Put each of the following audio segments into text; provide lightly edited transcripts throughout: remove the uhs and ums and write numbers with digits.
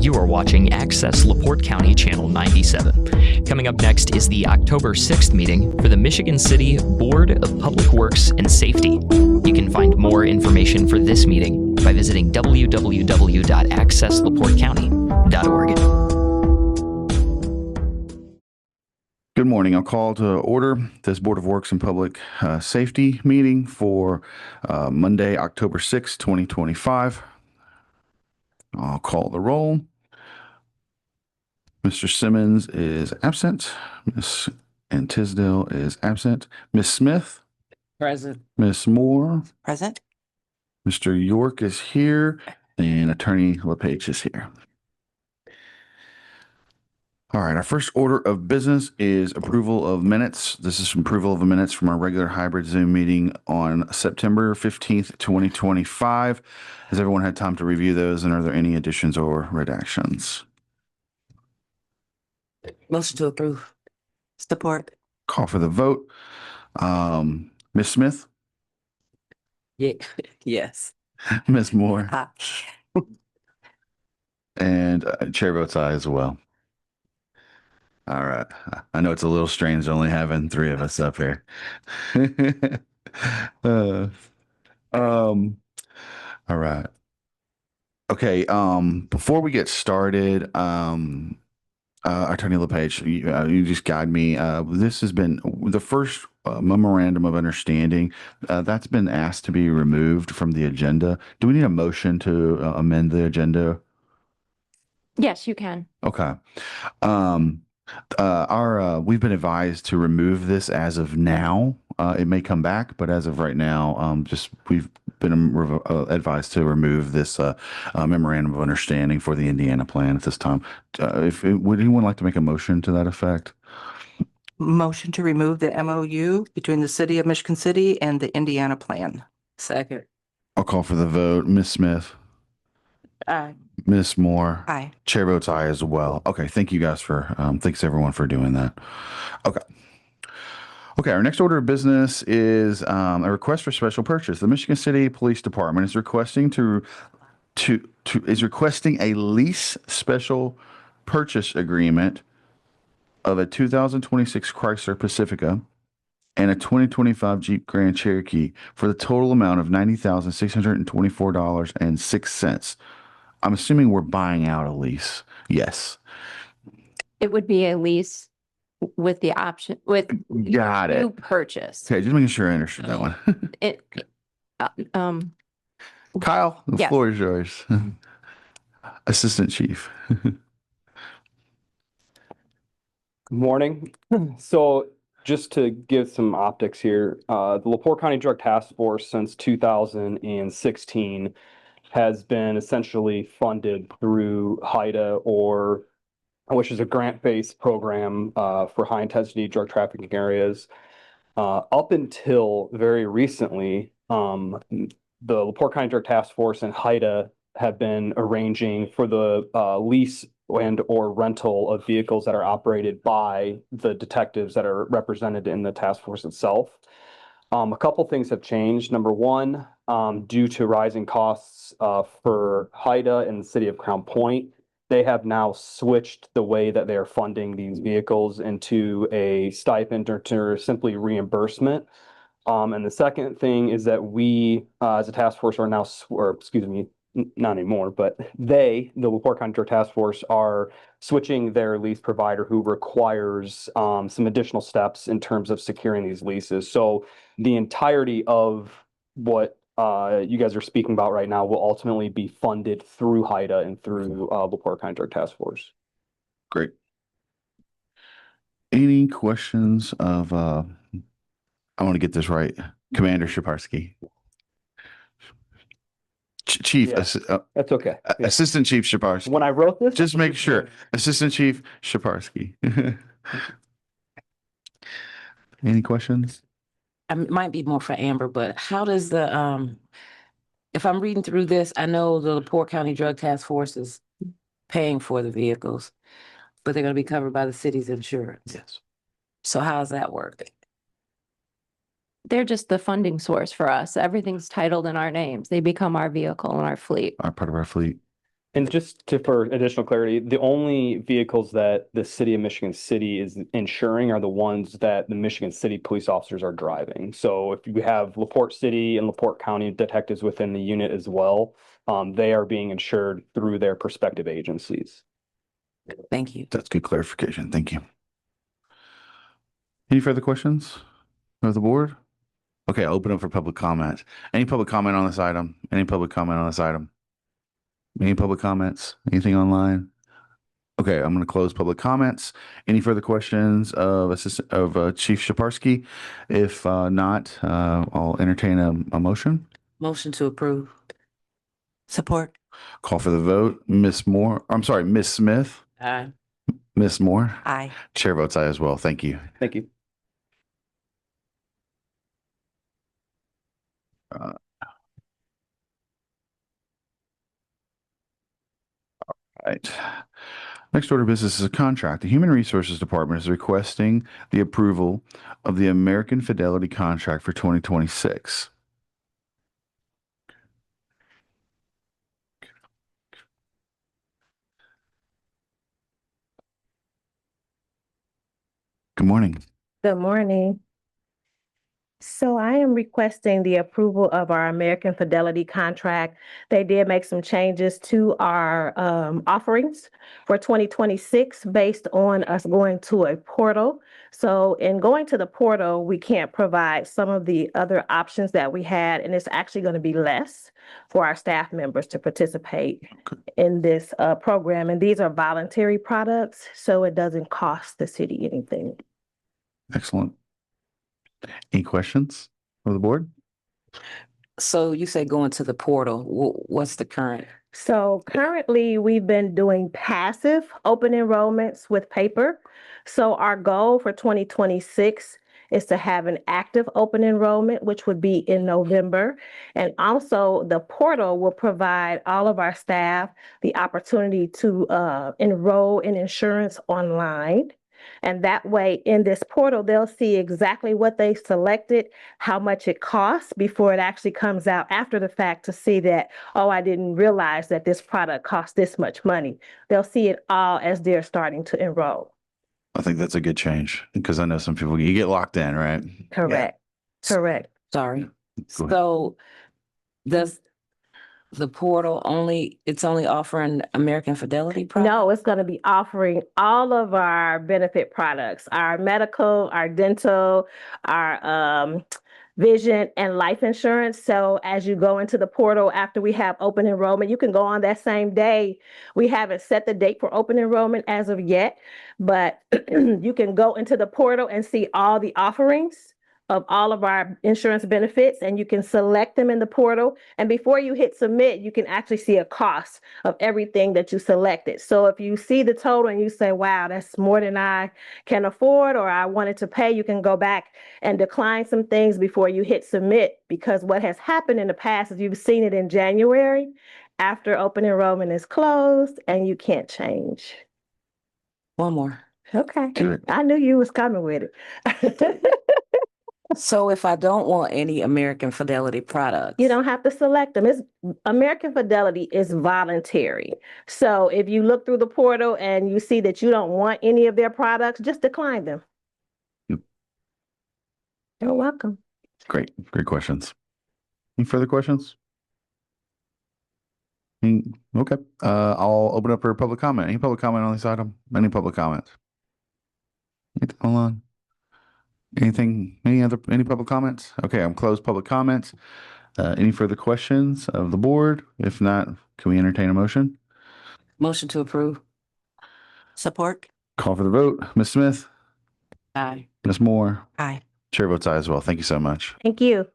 You are watching Access LaPorte County Channel 97. Coming up next is the October 6th meeting for the Michigan City Board of Public Works and Safety. You can find more information for this meeting by visiting www.accesslaportecounty.org. Good morning. I'll call to order this Board of Works and Public Safety meeting for Monday, October 6, 2025. I'll call the roll. Mr. Simmons is absent. Ms. Tisdale is absent. Ms. Smith? Present. Ms. Moore? Present. Mr. York is here, and Attorney LePage is here. All right, our first order of business is approval of minutes. This is approval of the minutes from our regular hybrid Zoom meeting on September 15th, 2025. Has everyone had time to review those, and are there any additions or redactions? Motion to approve. Support. Call for the vote. Ms. Smith? Yeah. Yes. Ms. Moore? Aye. And chair votes aye as well. All right. I know it's a little strange only having three of us up here. All right. Okay. Before we get started, Attorney LePage, you just guide me. This has been the first memorandum of understanding that's been asked to be removed from the agenda. Do we need a motion to amend the agenda? Yes, you can. Okay. We've been advised to remove this as of now. It may come back, but as of right now, we've been advised to remove this memorandum of understanding for the Indiana plan at this time. Would anyone like to make a motion to that effect? Motion to remove the MOU between the City of Michigan City and the Indiana plan. Second. I'll call for the vote. Ms. Smith? Aye. Ms. Moore? Aye. Chair votes aye as well. Okay, thank you guys thanks everyone for doing that. Okay. Okay, our next order of business is a request for special purchase. The Michigan City Police Department is requesting a lease special purchase agreement of a 2026 Chrysler Pacifica and a 2025 Jeep Grand Cherokee for the total amount of $90,624.06. I'm assuming we're buying out a lease. Yes. It would be a lease with the option with Got it. new purchase. Okay, just making sure I understood that one. Kyle, the Yes. floor is yours. Assistant Chief. Good morning. So just to give some optics here, the LaPorte County Drug Task Force since 2016 has been essentially funded through HIDA, which is a grant-based program for high-intensity drug trafficking areas. Up until very recently, the LaPorte County Drug Task Force and HIDA have been arranging for the lease and or rental of vehicles that are operated by the detectives that are represented in the task force itself. A couple things have changed. Number one, due to rising costs for HIDA and the city of Crown Point, they have now switched the way that they are funding these vehicles into a stipend or simply reimbursement. And the second thing is that we, as a task force, are now, not anymore, but the LaPorte County Drug Task Force, are switching their lease provider who requires some additional steps in terms of securing these leases. So the entirety of what you guys are speaking about right now will ultimately be funded through HIDA and through LaPorte County Drug Task Force. Great. Any questions of, I want to get this right, Commander Szyparski? Chief, Yeah, that's okay. Yeah. Assistant Chief Szyparski. When I wrote this, Just make sure. Assistant Chief Szyparski. Any questions? It might be more for Amber, but how does the, if I'm reading through this, I know the LaPorte County Drug Task Force is paying for the vehicles, but they're going to be covered by the city's insurance. Yes. So how's that work? They're just the funding source for us. Everything's titled in our names. They become our vehicle and our fleet. Are part of our fleet. And just for additional clarity, the only vehicles that the city of Michigan City is insuring are the ones that the Michigan City police officers are driving. So if you have LaPorte City and LaPorte County detectives within the unit as well, they are being insured through their respective agencies. Thank you. That's good clarification. Thank you. Any further questions of the board? Okay, I'll open up for public comment. Any public comment on this item? Any public comment on this item? Any public comments? Anything online? Okay, I'm going to close public comments. Any further questions of Chief Shaparsky? If not, I'll entertain a motion. Motion to approve. Support. Call for the vote. Miss Smith, Aye. Miss Moore. Aye. Chair votes aye as well. Thank you. Thank you. Right. Next order of business is a contract. The Human Resources Department is requesting the approval of the American Fidelity contract for 2026. Good morning. Good morning. So I am requesting the approval of our American Fidelity contract. They did make some changes to our offerings for 2026 based on us going to a portal. So in going to the portal, we can't provide some of the other options that we had, and it's actually going to be less for our staff members to participate in this program. And these are voluntary products, so it doesn't cost the city anything. Excellent. Any questions for the board? So you say going to the portal. What's the current? So currently, we've been doing passive open enrollments with paper. So our goal for 2026 is to have an active open enrollment, which would be in November. And also the portal will provide all of our staff the opportunity to enroll in insurance online. And that way, in this portal, they'll see exactly what they selected, how much it costs before it actually comes out after the fact to see that, oh, I didn't realize that this product costs this much money. They'll see it all as they're starting to enroll. I think that's a good change because I know some people, you get locked in, right? Correct. Correct. Sorry. Go ahead. So does the portal it's only offering American Fidelity products? No, it's going to be offering all of our benefit products, our medical, our dental, our vision and life insurance. So as you go into the portal after we have open enrollment, you can go on that same day. We haven't set the date for open enrollment as of yet, but you can go into the portal and see all the offerings of all of our insurance benefits, and you can select them in the portal. And before you hit submit, you can actually see a cost of everything that you selected. So if you see the total and you say, wow, that's more than I can afford, or I wanted to pay, you can go back and decline some things before you hit submit, because what has happened in the past is you've seen it in January after open enrollment is closed and you can't change. One more. Okay. Do it. I knew you was coming with it. So if I don't want any American Fidelity products, You don't have to select them. American Fidelity is voluntary. So if you look through the portal and you see that you don't want any of their products, just decline them. Yep. You're welcome. Great questions. Any further questions? Okay, I'll open up for public comment. Any public comment on this item? Any public comments? Hold on. Any public comments? Okay, I'm closed public comments. Any further questions of the board? If not, can we entertain a motion? motion to approve. Support. Call for the vote. Ms. Smith, Aye. Ms. Moore, Aye. Chair votes aye as well. Thank you so much. Thank you.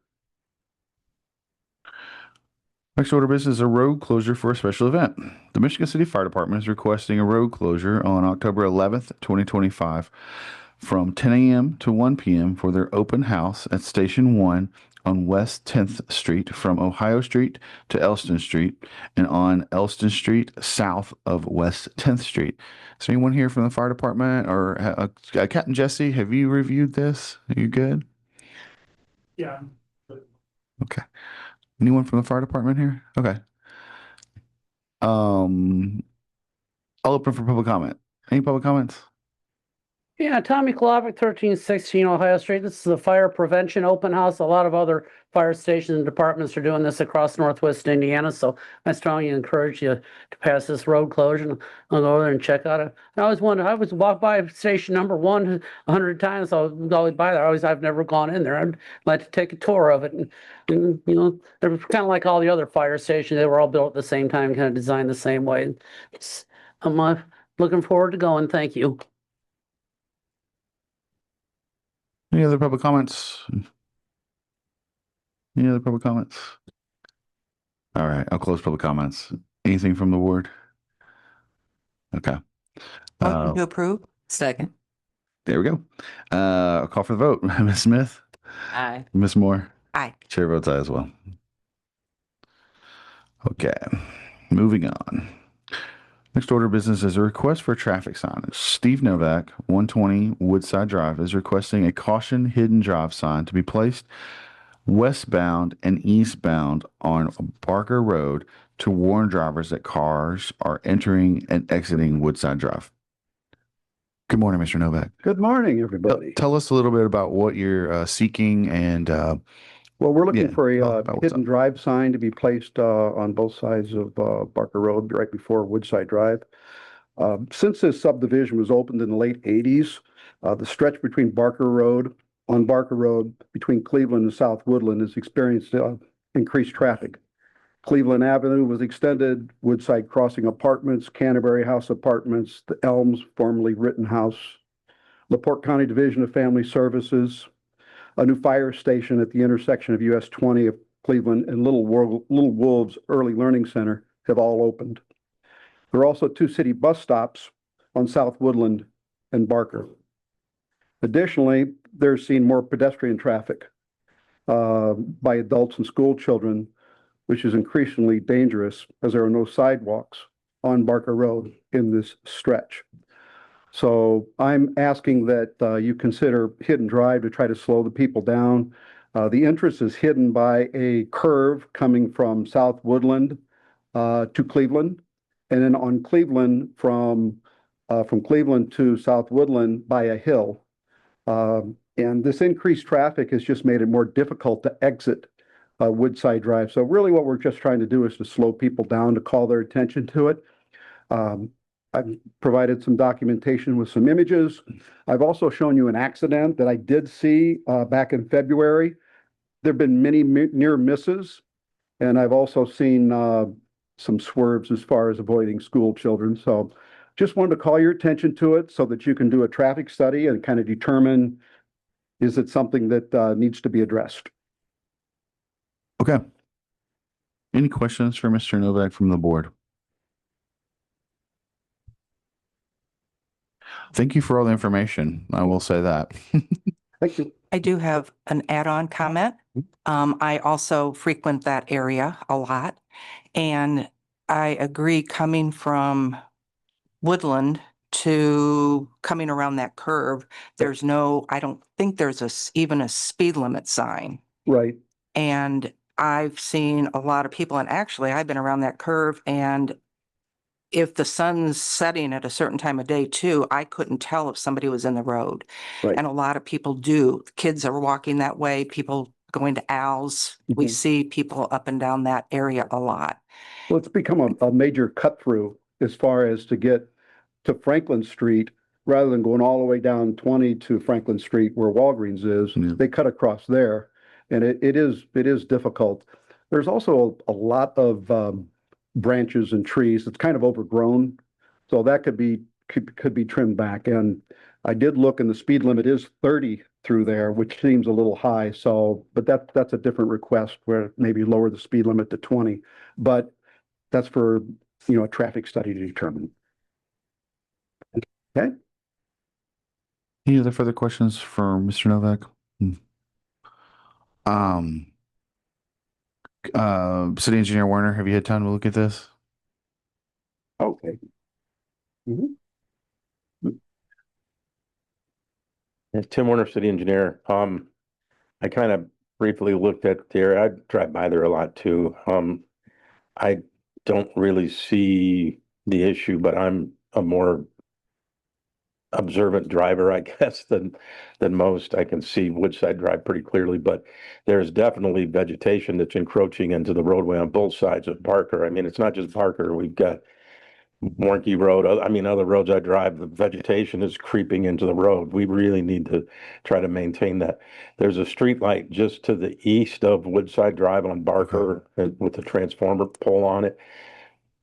Next order of business is a road closure for a special event. The Michigan City Fire Department is requesting a road closure on October 11th, 2025 from 10 a.m. to 1 p.m. for their open house at Station 1 on West 10th Street from Ohio Street to Elston Street and on Elston Street south of West 10th Street. Is there anyone here from the fire department or Captain Jesse, have you reviewed this? Are you good? Yeah. Okay. Anyone from the fire department here? Okay. I'll open for public comment. Any public comments? Yeah, Tommy Klovic, 1316 Ohio Street. This is a fire prevention open house. A lot of other fire stations and departments are doing this across Northwest Indiana. So I strongly encourage you to pass this road closure and I'll go over there and check out it. I always wonder, I always walk by station number 100 times. So I'll always by there. I've never gone in there. I'd like to take a tour of it. And you know, they're kind of like all the other fire stations. They were all built at the same time, kind of designed the same way. I'm looking forward to going. Thank you. Any other public comments? Any other public comments? All right, I'll close public comments. Anything from the board? Okay. Motion to approve? Second. There we go. I'll call for the vote. Ms. Smith, Aye. Ms. Moore, Aye. chair votes aye as well. Okay, moving on. Next order of business is a request for traffic signage. Steve Novak, 120 Woodside Drive, is requesting a caution hidden drive sign to be placed westbound and eastbound on Barker Road to warn drivers that cars are entering and exiting Woodside Drive. Good morning, Mr. Novak. Good morning, Tell, everybody. tell us a little bit about what you're seeking and Well, we're looking yeah, for talk a about what's hidden up. drive sign to be placed on both sides of Barker Road, right before Woodside Drive. Since this subdivision was opened in the late 80s, the stretch between on Barker Road between Cleveland and South Woodland has experienced increased traffic. Cleveland Avenue was extended, Woodside Crossing Apartments, Canterbury House Apartments, the Elms, formerly Rittenhouse, LaPorte County Division of Family Services, a new fire station at the intersection of US 20 of Cleveland and Little Wolves Early Learning Center have all opened. There are also 2 city bus stops on South Woodland and Barker. Additionally, they're seeing more pedestrian traffic by adults and school children, which is increasingly dangerous as there are no sidewalks on Barker Road in this stretch. So I'm asking that you consider hidden drive to try to slow the people down. The entrance is hidden by a curve coming from South Woodland to Cleveland, and then on Cleveland from Cleveland to South Woodland by a hill. And this increased traffic has just made it more difficult to exit Woodside Drive. So really what we're just trying to do is to slow people down, to call their attention to it. I've provided some documentation with some images. I've also shown you an accident that I did see back in February. There've been many near misses, and I've also seen some swerves as far as avoiding school children. So just wanted to call your attention to it so that you can do a traffic study and kind of determine, is it something that needs to be addressed? Okay. Any questions for Mr. Novak from the board? Thank you for all the information. I will say that. Thank you. I do have an add-on comment. I also frequent that area a lot. And I agree, coming from Woodland to coming around that curve, I don't think there's even a speed limit sign. Right. And I've seen a lot of people, and actually I've been around that curve, and if the sun's setting at a certain time of day too, I couldn't tell if somebody was in the road. Right. And a lot of people do. Kids are walking that way, people going to Al's. We Mhm. see people up and down that area a lot. Well, it's become a major cut through as far as to get to Franklin Street, rather than going all the way down 20 to Franklin Street where Walgreens is. Yeah. They cut across there, and it is difficult. There's also a lot of branches and trees. It's kind of overgrown, so that could be trimmed back. And I did look, and the speed limit is 30 through there, which seems a little high. So, but that's a different request, where maybe lower the speed limit to 20. But that's for, a traffic study to determine. Okay. Any other further questions for Mr. Novak? City Engineer Werner, have you had time to look at this? Okay. Tim Warner, city engineer. I kind of briefly looked at there. I drive by there a lot too. I don't really see the issue, but I'm a more observant driver, I guess, than most. I can see Woodside Drive pretty clearly, but there's definitely vegetation that's encroaching into the roadway on both sides of Barker. I mean, it's not just Barker. We've got Warnke Road. I mean, other roads I drive, the vegetation is creeping into the road. We really need to try to maintain that. There's a street light just to the east of Woodside Drive on Barker with the transformer pole on it.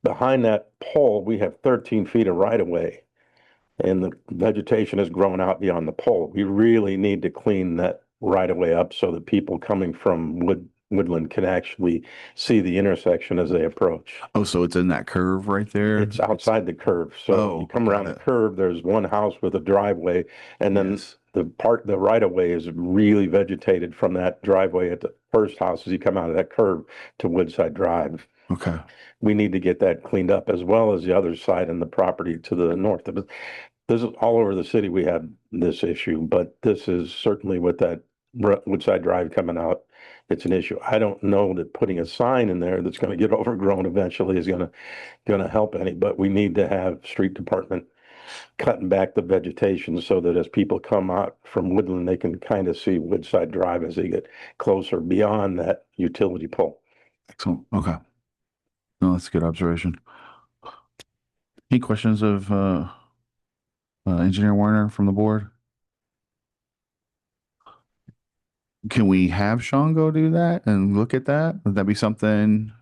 Behind that pole, we have 13 feet of right of way, and the vegetation has grown out beyond the pole. We really need to clean that right of way up so that people coming from Woodland can actually see the intersection as they approach. Oh, so it's in that curve right there? It's outside the curve. So Oh, you come got around the it. curve, there's one house with a driveway, and then Yes. the right of way is really vegetated from that driveway at the first house as you come out of that curve to Woodside Drive. Okay. We need to get that cleaned up, as well as the other side and the property to the north of it. This is all over the city. We have this issue, but this is certainly with that Woodside Drive coming out. It's an issue. I don't know that putting a sign in there that's going to get overgrown eventually is going to help any, but we need to have street department cutting back the vegetation so that as people come out from Woodland, they can kind of see Woodside Drive as they get closer beyond that utility pole. Excellent. Okay. No, that's a good observation. Any questions of Engineer Warner from the board? Can we have Sean go do that and look at that? Would that be something?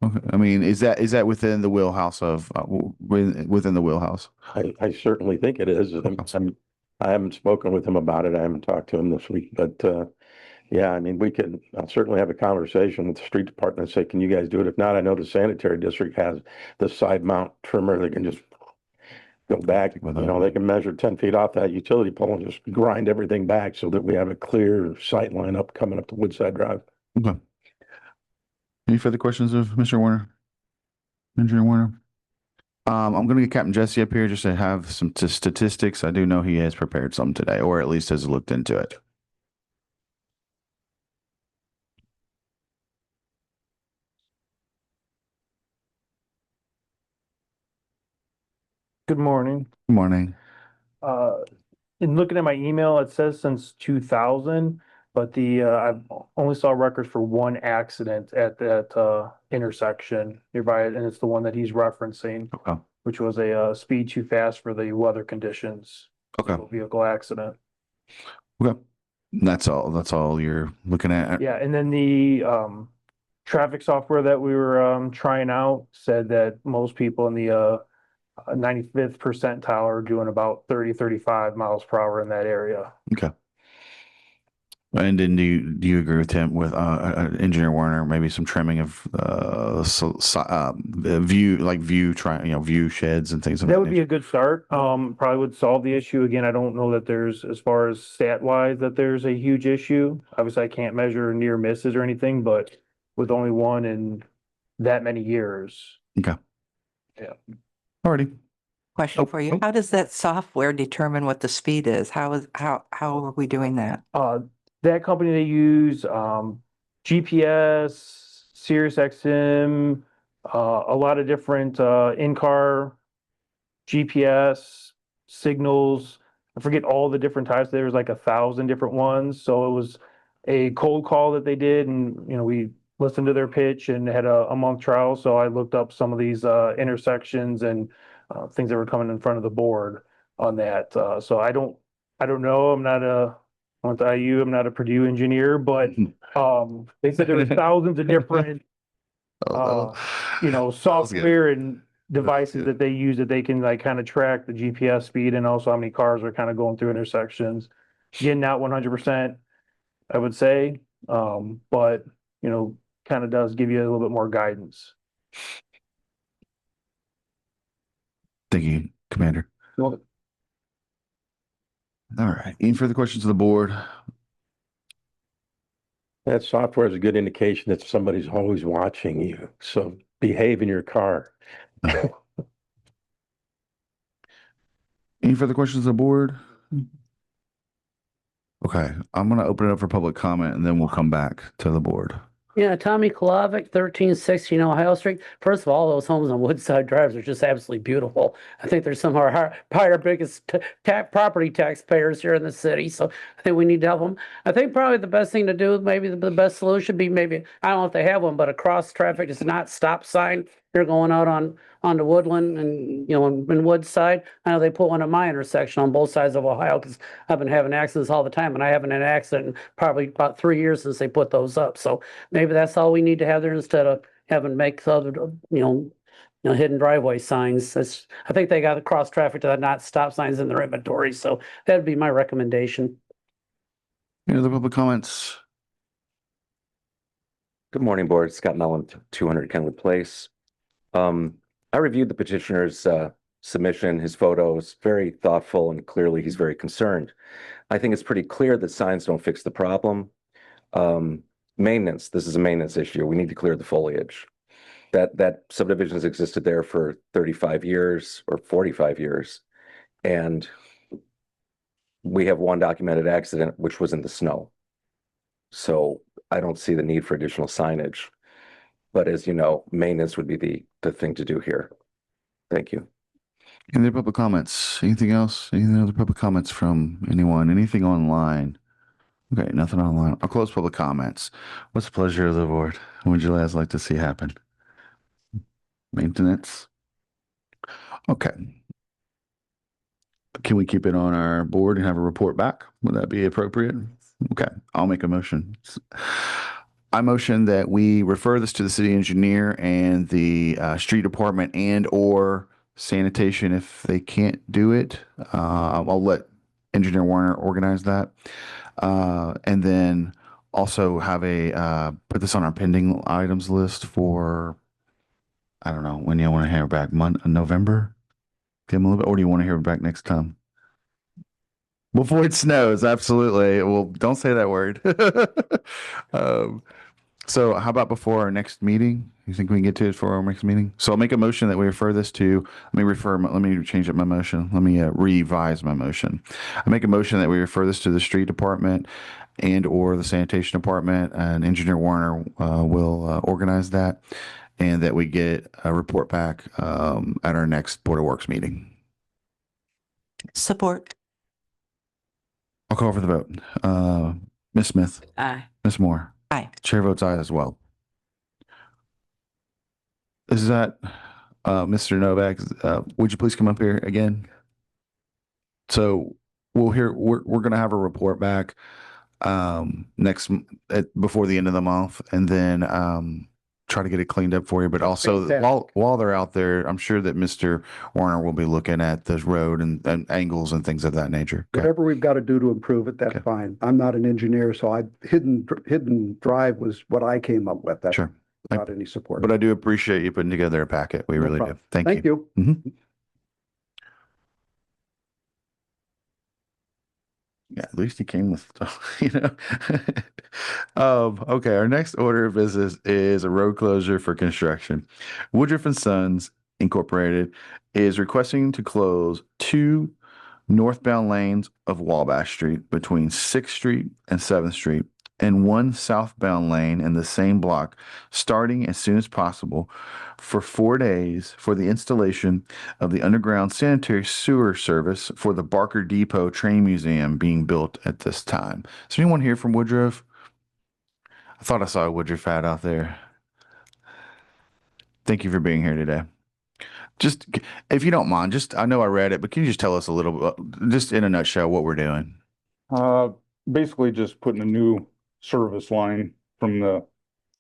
Okay. I mean, is that within the wheelhouse of within the wheelhouse? I certainly think it is. I haven't spoken with him about it. I haven't talked to him this week, but yeah, I mean, I'll certainly have a conversation with the street department and say, can you guys do it? If not, I know the sanitary district has the side mount trimmer. They can just go back, they can measure 10 feet off that utility pole and just grind everything back so that we have a clear sight line up coming up to Woodside Drive. Okay. Any further questions of Mr. Warner? Engineer Warner? I'm going to get Captain Jesse up here just to have some statistics. I do know he has prepared some today, or at least has looked into it. Good morning. Good morning. In looking at my email, it says since 2000, but I've only saw records for one accident at that intersection nearby, and it's the one that he's referencing, Okay. which was a speed too fast for the weather conditions. Okay. Vehicle accident. Okay. That's all you're looking at? Yeah, and then the traffic software that we were trying out said that most people in the 95th percentile are doing about 35 miles per hour in that area. Okay. And then do you agree with him with Engineer Warner, maybe some trimming of view sheds and things of That that would be nature? a good start. Probably would solve the issue. Again, I don't know that there's, as far as stat wise, that there's a huge issue. Obviously, I can't measure near misses or anything, but with only one in that many years. Okay. Yeah. Alrighty. Question Oh, for you. oh. How does that software determine what the speed is? How are we doing that? That company, they use GPS, SiriusXM, a lot of different in-car GPS signals. I forget all the different types. There's like 1,000 different ones. So it was a cold call that they did, and we listened to their pitch and had a month trial. So I looked up some of these intersections and things that were coming in front of the board on that. So I don't know. I'm not a Purdue engineer, but they said there were thousands of different software and devices that they use that they can like kind of track the GPS speed and also how many cars are kind of going through intersections. Again, not 100%, I would say, but kind of does give you a little bit more guidance. Thank you, Commander. Well, All right. Any further questions of the board? That software is a good indication that somebody's always watching you. So behave in your car. Any further questions of the board? Okay, I'm going to open it up for public comment and then we'll come back to the board. Yeah, Tommy Kolovic, 1316 Ohio Street. First of all, those homes on Woodside Drives are just absolutely beautiful. I think they're some of our biggest property taxpayers here in the city. So I think we need to help them. I think probably the best thing to do, maybe the best solution be maybe, I don't know if they have one, but a cross traffic is not stop sign. You're going out onto Woodland and, in Woodside. I know they put one at my intersection on both sides of Ohio because I've been having accidents all the time and I haven't had an accident in probably about 3 years since they put those up. So maybe that's all we need to have there instead of having make other, hidden driveway signs. I think they got the cross traffic to not stop signs in their inventory. So that'd be my recommendation. Any other public comments? Good morning, Board. Scott Mellon, 200 Kenwood Place. I reviewed the petitioner's submission, his photos, very thoughtful, and clearly he's very concerned. I think it's pretty clear that signs don't fix the problem. Maintenance, this is a maintenance issue. We need to clear the foliage. That subdivision has existed there for 35 years or 45 years. And we have one documented accident, which was in the snow. So I don't see the need for additional signage. But as you know, maintenance would be the thing to do here. Thank you. Any other public comments? Anything else? Any other public comments from anyone? Anything online? Okay, nothing online. I'll close public comments. What's the pleasure of the board? What would you guys like to see happen? Maintenance? Okay. Can we keep it on our board and have a report back? Would that be appropriate? Okay, I'll make a motion. I motion that we refer this to the city engineer and the street department and or sanitation if they can't do it. I'll let Engineer Warner organize that. And then also have put this on our pending items list for, I don't know, when you want to hear back, November? Give them a little bit, or do you want to hear it back next time? Before it snows, absolutely. Well, don't say that word. So how about before our next meeting? You think we can get to it for our next meeting? So I'll make a motion that we refer this to, let me change up my motion. Let me revise my motion. I make a motion that we refer this to the street department and or the sanitation department, and Engineer Warner will organize that, and that we get a report back at our next Board of Works meeting. Support. I'll call for the vote. Ms. Smith, Aye. Ms. Moore. Aye. Chair votes aye as well. Is that, Mr. Novak, would you please come up here again? So we're going to have a report back before the end of the month, and then try to get it cleaned up for you. But also while they're out there, I'm sure that Mr. Warner will be looking at the road and angles and things of that nature. Okay. Whatever we've got to do to improve it, that's fine. I'm not an engineer, so hidden drive was what I came up with. That's Sure. without any support. But I do appreciate you putting together a packet. We No really do. problem. Thank you. you. Yeah, at least he came with stuff, okay, our next order of business is a road closure for construction. Woodruff and Sons Incorporated is requesting to close 2 northbound lanes of Wabash Street between 6th Street and 7th Street, and 1 southbound lane in the same block, starting as soon as possible, for 4 days for the installation of the underground sanitary sewer service for the Barker Depot Train Museum being built at this time. Is there anyone here from Woodruff? I thought I saw a Woodruff ad out there. Thank you for being here today. Just, if you don't mind, I know I read it, but can you just tell us a little bit, just in a nutshell, what we're doing? Basically just putting a new service line from the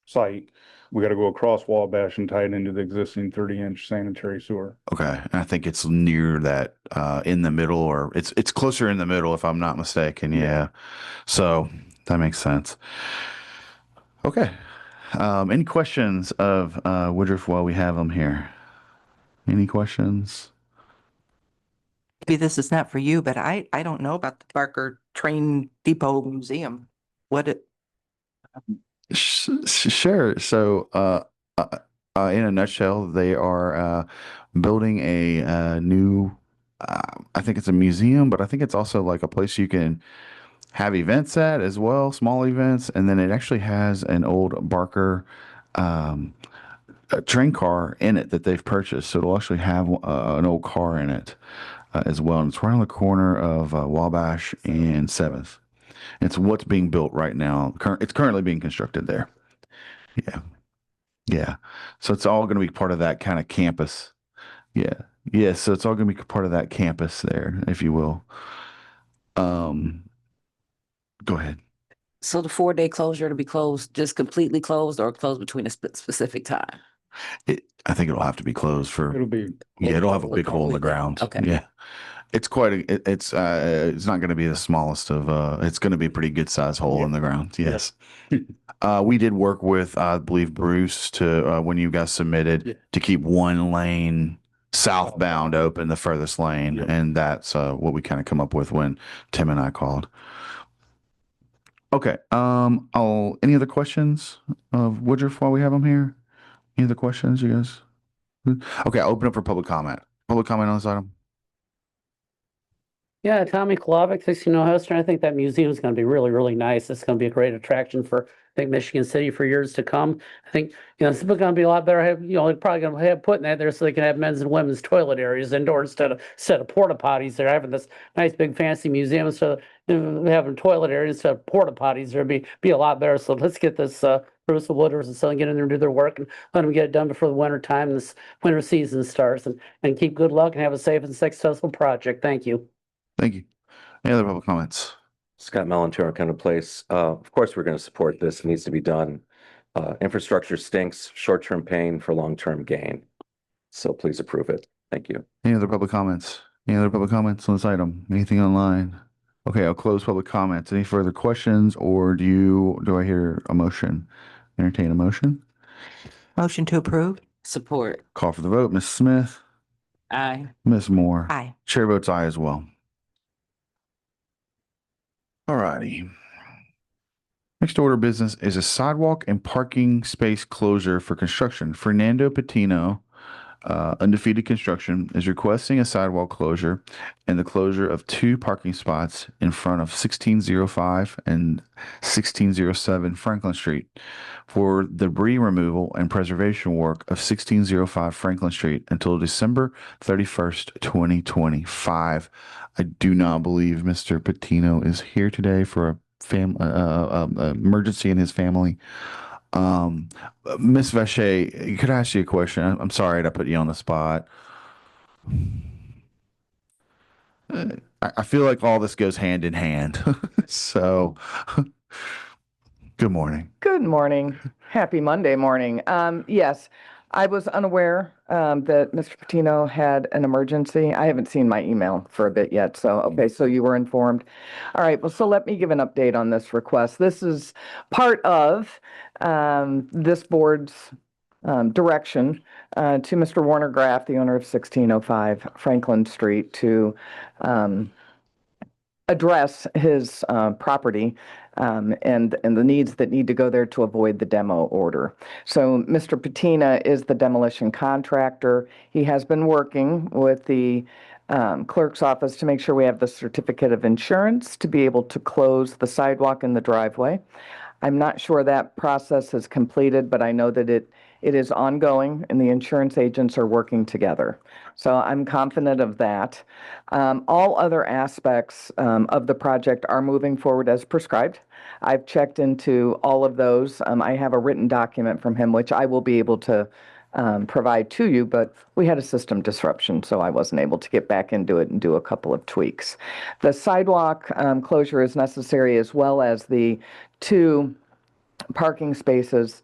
site. We got to go across Wabash and tie it into the existing 30-inch sanitary sewer. Okay, and I think it's near that, in the middle, or it's closer in the middle, if I'm not mistaken. Yeah, so that makes sense. Okay, any questions of Woodruff while we have them here? Any questions? Maybe this is not for you, but I don't know about the Barker Train Depot Museum. Sure. So, in a nutshell, they are building a new, I think it's a museum, but I think it's also like a place you can have events at as well, small events, and then it actually has an old Barker a train car in it that they've purchased, so it'll actually have an old car in it as well. And it's right on the corner of Wabash and 7th. It's what's being built right now. It's currently being constructed there. Yeah. Yeah. So it's all going to be part of that kind of campus. Yeah. Yeah. So it's all going to be part of that campus there, if you will. Go ahead. So the 4-day closure to be closed, just completely closed or closed between a specific time? I think it'll have to be closed for. It'll be, Yeah, it'll have a It'll big hole in the completely- ground. okay. Yeah. It's quite it's not going to be the smallest of it's going to be a pretty good size hole in the ground. Yes. We did work with I believe Bruce to when you guys submitted to keep one lane southbound open, the furthest lane, and that's what we kind of come up with when Tim and I called. Okay. Any other questions of Woodruff while we have them here? Any other questions, you guys? Okay, I'll open up for public comment. Public comment on this item. Yeah, Tommy Klovic, 16 Ohio Street. I think that museum is going to be really, really nice. It's going to be a great attraction for, I think, Michigan City for years to come. I think, it's going to be a lot better. They're probably going to have putting that there so they can have men's and women's toilet areas indoors instead of porta potties. They're having this nice big fancy museum instead of having toilet areas instead of porta potties. There'd be a lot better. So let's get this Bruce Woodruff and Son get in there and do their work and let them get it done before the winter time and this winter season starts. And keep good luck and have a safe and successful project. Thank you. Thank you. Any other public comments? Scott Mellon, Turner County Place. Of course, we're going to support this. It needs to be done. Infrastructure stinks, short-term pain for long-term gain. So please approve it. Thank you. Any other public comments? Any other public comments on this item? Anything online? Okay, I'll close public comments. Any further questions or do I hear a motion? Entertain a motion? Motion to approve? Support. Call for the vote. Ms. Smith, Aye. Ms. Moore. Aye. Chair votes aye as well. All righty. Next order of business is a sidewalk and parking space closure for construction. Fernando Patino, Undefeated Construction, is requesting a sidewalk closure and the closure of 2 parking spots in front of 1605 and 1607 Franklin Street for debris removal and preservation work of 1605 Franklin Street until December 31st, 2025. I do not believe Mr. Patino is here today for a emergency in his family. Ms. Vacher, could I ask you a question? I'm sorry to put you on the spot. I feel like all this goes hand in hand. So, good morning. Good morning. Happy Monday morning. Yes, I was unaware that Mr. Patino had an emergency. I haven't seen my email for a bit yet. So, okay, so you were informed. All right, well, so let me give an update on this request. This is part of this board's direction to Mr. Warner Graff, the owner of 1605 Franklin Street, to address his property and the needs that need to go there to avoid the demo order. So Mr. Patina is the demolition contractor. He has been working with the clerk's office to make sure we have the certificate of insurance to be able to close the sidewalk and the driveway. I'm not sure that process is completed, but I know that it is ongoing and the insurance agents are working together. So I'm confident of that. All other aspects of the project are moving forward as prescribed. I've checked into all of those. I have a written document from him, which I will be able to provide to you, but we had a system disruption, so I wasn't able to get back into it and do a couple of tweaks. The sidewalk closure is necessary as well as the 2 parking spaces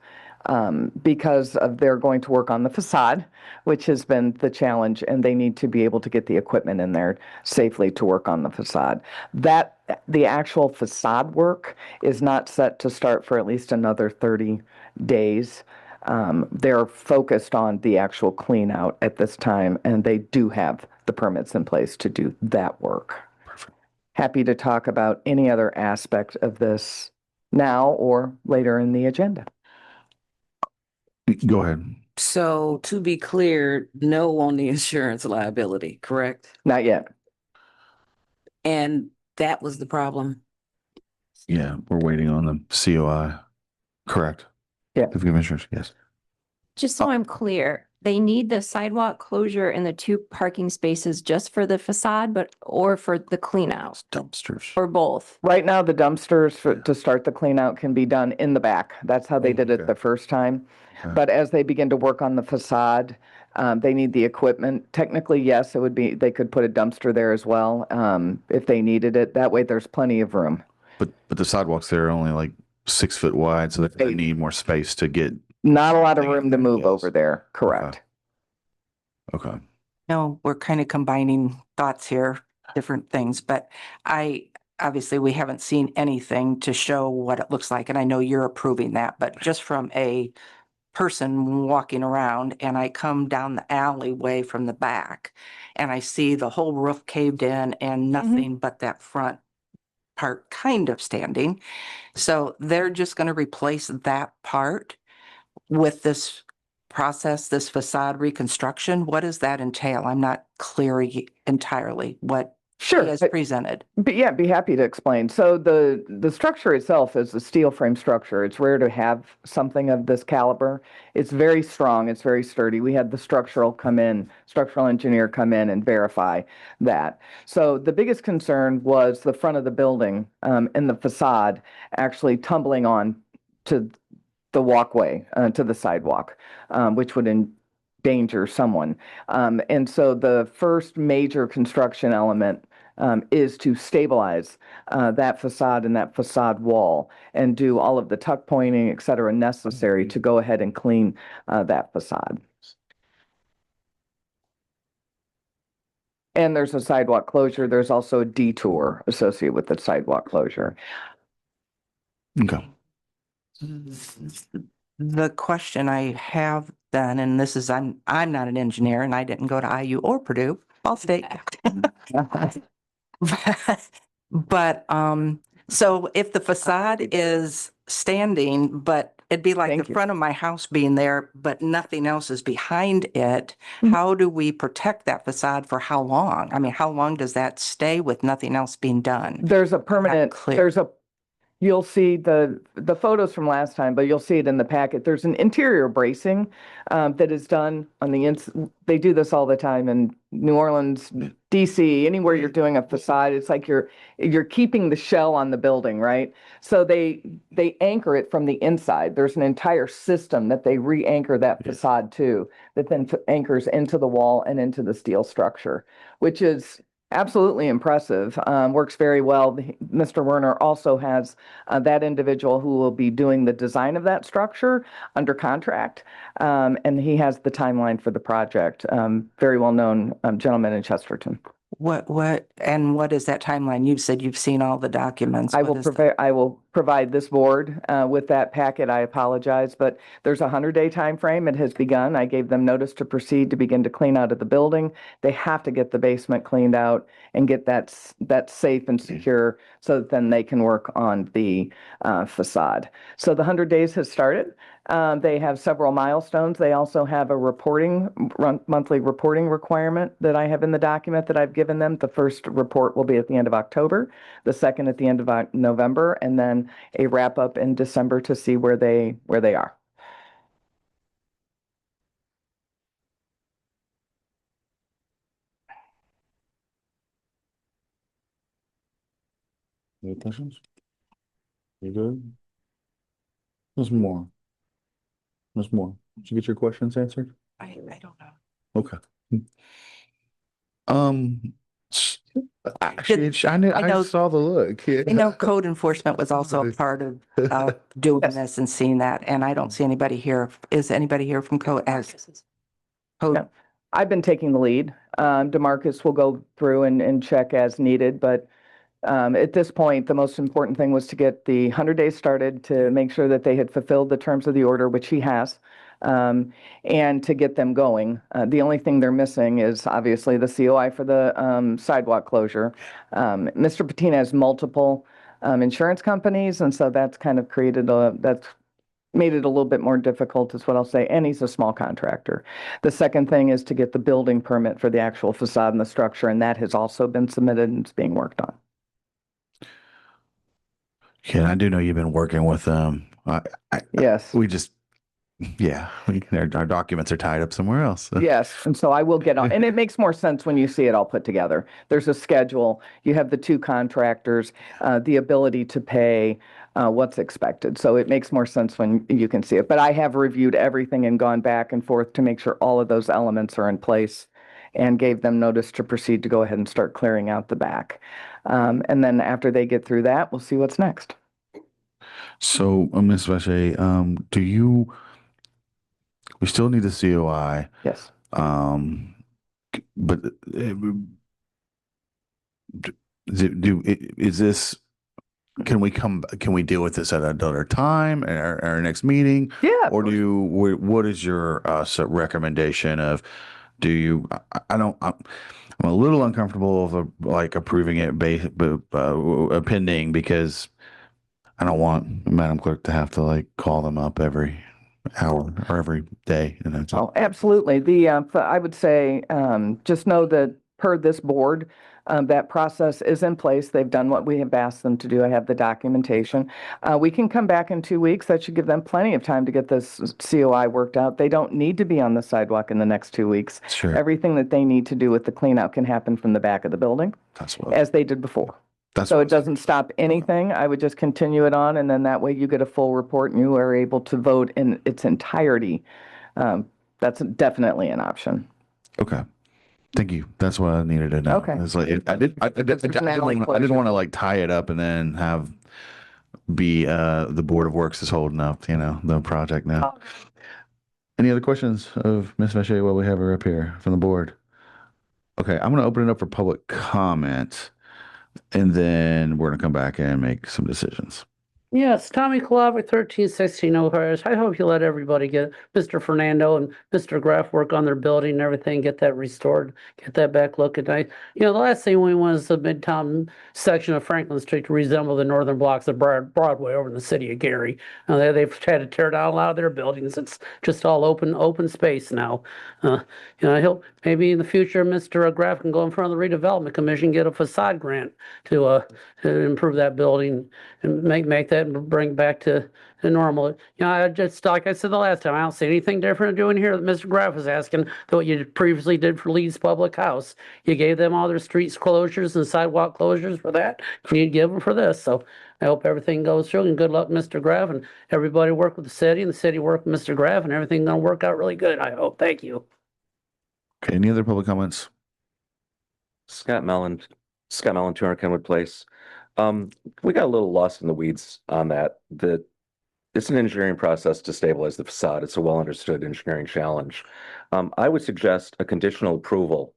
because they're going to work on the facade, which has been the challenge, and they need to be able to get the equipment in there safely to work on the facade. The actual facade work is not set to start for at least another 30 days. They're focused on the actual clean out at this time, and they do have the permits in place to do that work. Perfect. Happy to talk about any other aspect of this now or later in the agenda. Go ahead. So to be clear, no on the insurance liability, correct? Not yet. And that was the problem. Yeah, we're waiting on the COI. Correct. Yeah. The commissioners, yes. Just so I'm clear, they need the sidewalk closure and the 2 parking spaces just for the facade, or for the clean out, Dumpsters. or both? Right now, the dumpsters to start the clean out can be done in the back. That's how they Oh, did it okay. the first time. Okay. But as they begin to work on the facade, they need the equipment. Technically, yes, it would be, they could put a dumpster there as well, if they needed it. That way, there's plenty of room. But the sidewalks there are only like 6 foot wide, so they need more space to get. Not a lot of They get room to there, move yes. over there, correct? Okay. No, we're kind of combining thoughts here, different things, but obviously we haven't seen anything to show what it looks like, and I know you're approving that, but just from a person walking around and I come down the alleyway from the back and I see the whole roof caved in and nothing but that front part kind of standing. So they're just going to replace that part with this process, this facade reconstruction. What does that entail? I'm not clear entirely what Sure. he has presented. But yeah, be happy to explain. So the structure itself is a steel frame structure. It's rare to have something of this caliber. It's very strong. It's very sturdy. We had the structural engineer come in and verify that. So the biggest concern was the front of the building and the facade actually tumbling on to the walkway, to the sidewalk, which would endanger someone. And so the first major construction element is to stabilize that facade and that facade wall and do all of the tuck pointing, et cetera, necessary to go ahead and clean that facade. And there's a sidewalk closure. There's also a detour associated with the sidewalk closure. Okay. The question I have then, and this is, I'm not an engineer and I didn't go to IU or Purdue, Ball State. But, so if the facade is standing, but it'd be like Thank the you. front of my house being there, but nothing else is behind it, Mhm. how do we protect that facade for how long? I mean, how long does that stay with nothing else being done? There's a permanent, clear. you'll see the photos from last time, but you'll see it in the packet. There's an interior bracing that is done on the they do this all the time in New Orleans, DC, anywhere you're doing a facade. It's like you're keeping the shell on the building, right? So they anchor it from the inside. There's an entire system that they re-anchor that facade to, that then anchors into the wall and into the steel structure, which is absolutely impressive. Works very well. Mr. Werner also has that individual who will be doing the design of that structure under contract. And he has the timeline for the project. Very well-known gentleman in Chesterton. What is that timeline? You said you've seen all the documents. I What will is that? I will provide this board with that packet. I apologize, but there's a 100-day time frame. It has begun. I gave them notice to proceed to begin to clean out of the building. They have to get the basement cleaned out and get that safe and secure so that then they can work on the facade. So the 100 days has started. They have several milestones. They also have a monthly reporting requirement that I have in the document that I've given them. The first report will be at the end of October, the second at the end of November, and then a wrap up in December to see where they are. Any questions? You good? There's more. There's more. Did you get your questions answered? I don't know. Okay. Actually, I know- saw the look. Yeah. I know code enforcement was also a part of doing this and seeing that, and I don't see anybody here. Is anybody here from code? Code? No. I've been taking the lead. DeMarcus will go through and check as needed, but at this point, the most important thing was to get the 100 days started, to make sure that they had fulfilled the terms of the order, which he has, and to get them going. The only thing they're missing is obviously the COI for the sidewalk closure. Mr. Patina has multiple insurance companies, and so that's kind of that's made it a little bit more difficult, is what I'll say, and he's a small contractor. The second thing is to get the building permit for the actual facade and the structure, and that has also been submitted and it's being worked on. Yeah, I do know you've been working with them. Yes. We just, yeah, our documents are tied up somewhere else. Yes, and so I will get on, and it makes more sense when you see it all put together. There's a schedule, you have the two contractors, the ability to pay what's expected. So it makes more sense when you can see it. But I have reviewed everything and gone back and forth to make sure all of those elements are in place and gave them notice to proceed to go ahead and start clearing out the back. And then after they get through that, we'll see what's next. So, Ms. Vache, we still need the COI. Yes. But is this, can we deal with this at another time at our next meeting? Yeah. Or what is your recommendation of, I'm a little uncomfortable of like approving it pending, because I don't want Madam Clerk to have to like call them up every hour or every day. Oh, absolutely. I would say, just know that per this board, that process is in place. They've done what we have asked them to do. I have the documentation. We can come back in 2 weeks. That should give them plenty of time to get this COI worked out. They don't need to be on the sidewalk in the next 2 weeks. Sure. Everything that they need to do with the cleanout can happen from the back of the building, as they did before. So it doesn't stop anything. I would just continue it on, and then that way you get a full report and you are able to vote in its entirety. That's definitely an option. Okay. Thank you. That's what I needed to know. Okay. It's like, I didn't want to like tie it up and then have the Board of Works is holding up, the project now. Any other questions of Ms. Vache while we have her up here from the board? Okay, I'm going to open it up for public comment, and then we're going to come back and make some decisions. Yes, Tommy Kolovic, 1316 O'Hare. I hope you let everybody get, Mr. Fernando and Mr. Graff work on their building and everything, get that restored, get that back looking nice. The last thing we want is the Midtown section of Franklin Street to resemble the northern blocks of Broadway over in the city of Gary. They've had to tear down a lot of their buildings. It's just all open space now. I hope maybe in the future, Mr. Graff can go in front of the redevelopment commission, get a facade grant to improve that building and make that and bring back to normal. I just, like I said the last time, I don't see anything different doing here that Mr. Graff is asking than what you previously did for Leeds Public House. You gave them all their streets closures and sidewalk closures for that. You need to give them for this. So I hope everything goes through, and good luck, Mr. Graff, and everybody work with the city, and the city work with Mr. Graff, and everything gonna work out really good, I hope. Thank you. Okay, any other public comments? Scott Mellon, 200 Kenwood Place. We got a little lost in the weeds on that. It's an engineering process to stabilize the facade. It's a well understood engineering challenge. I would suggest a conditional approval,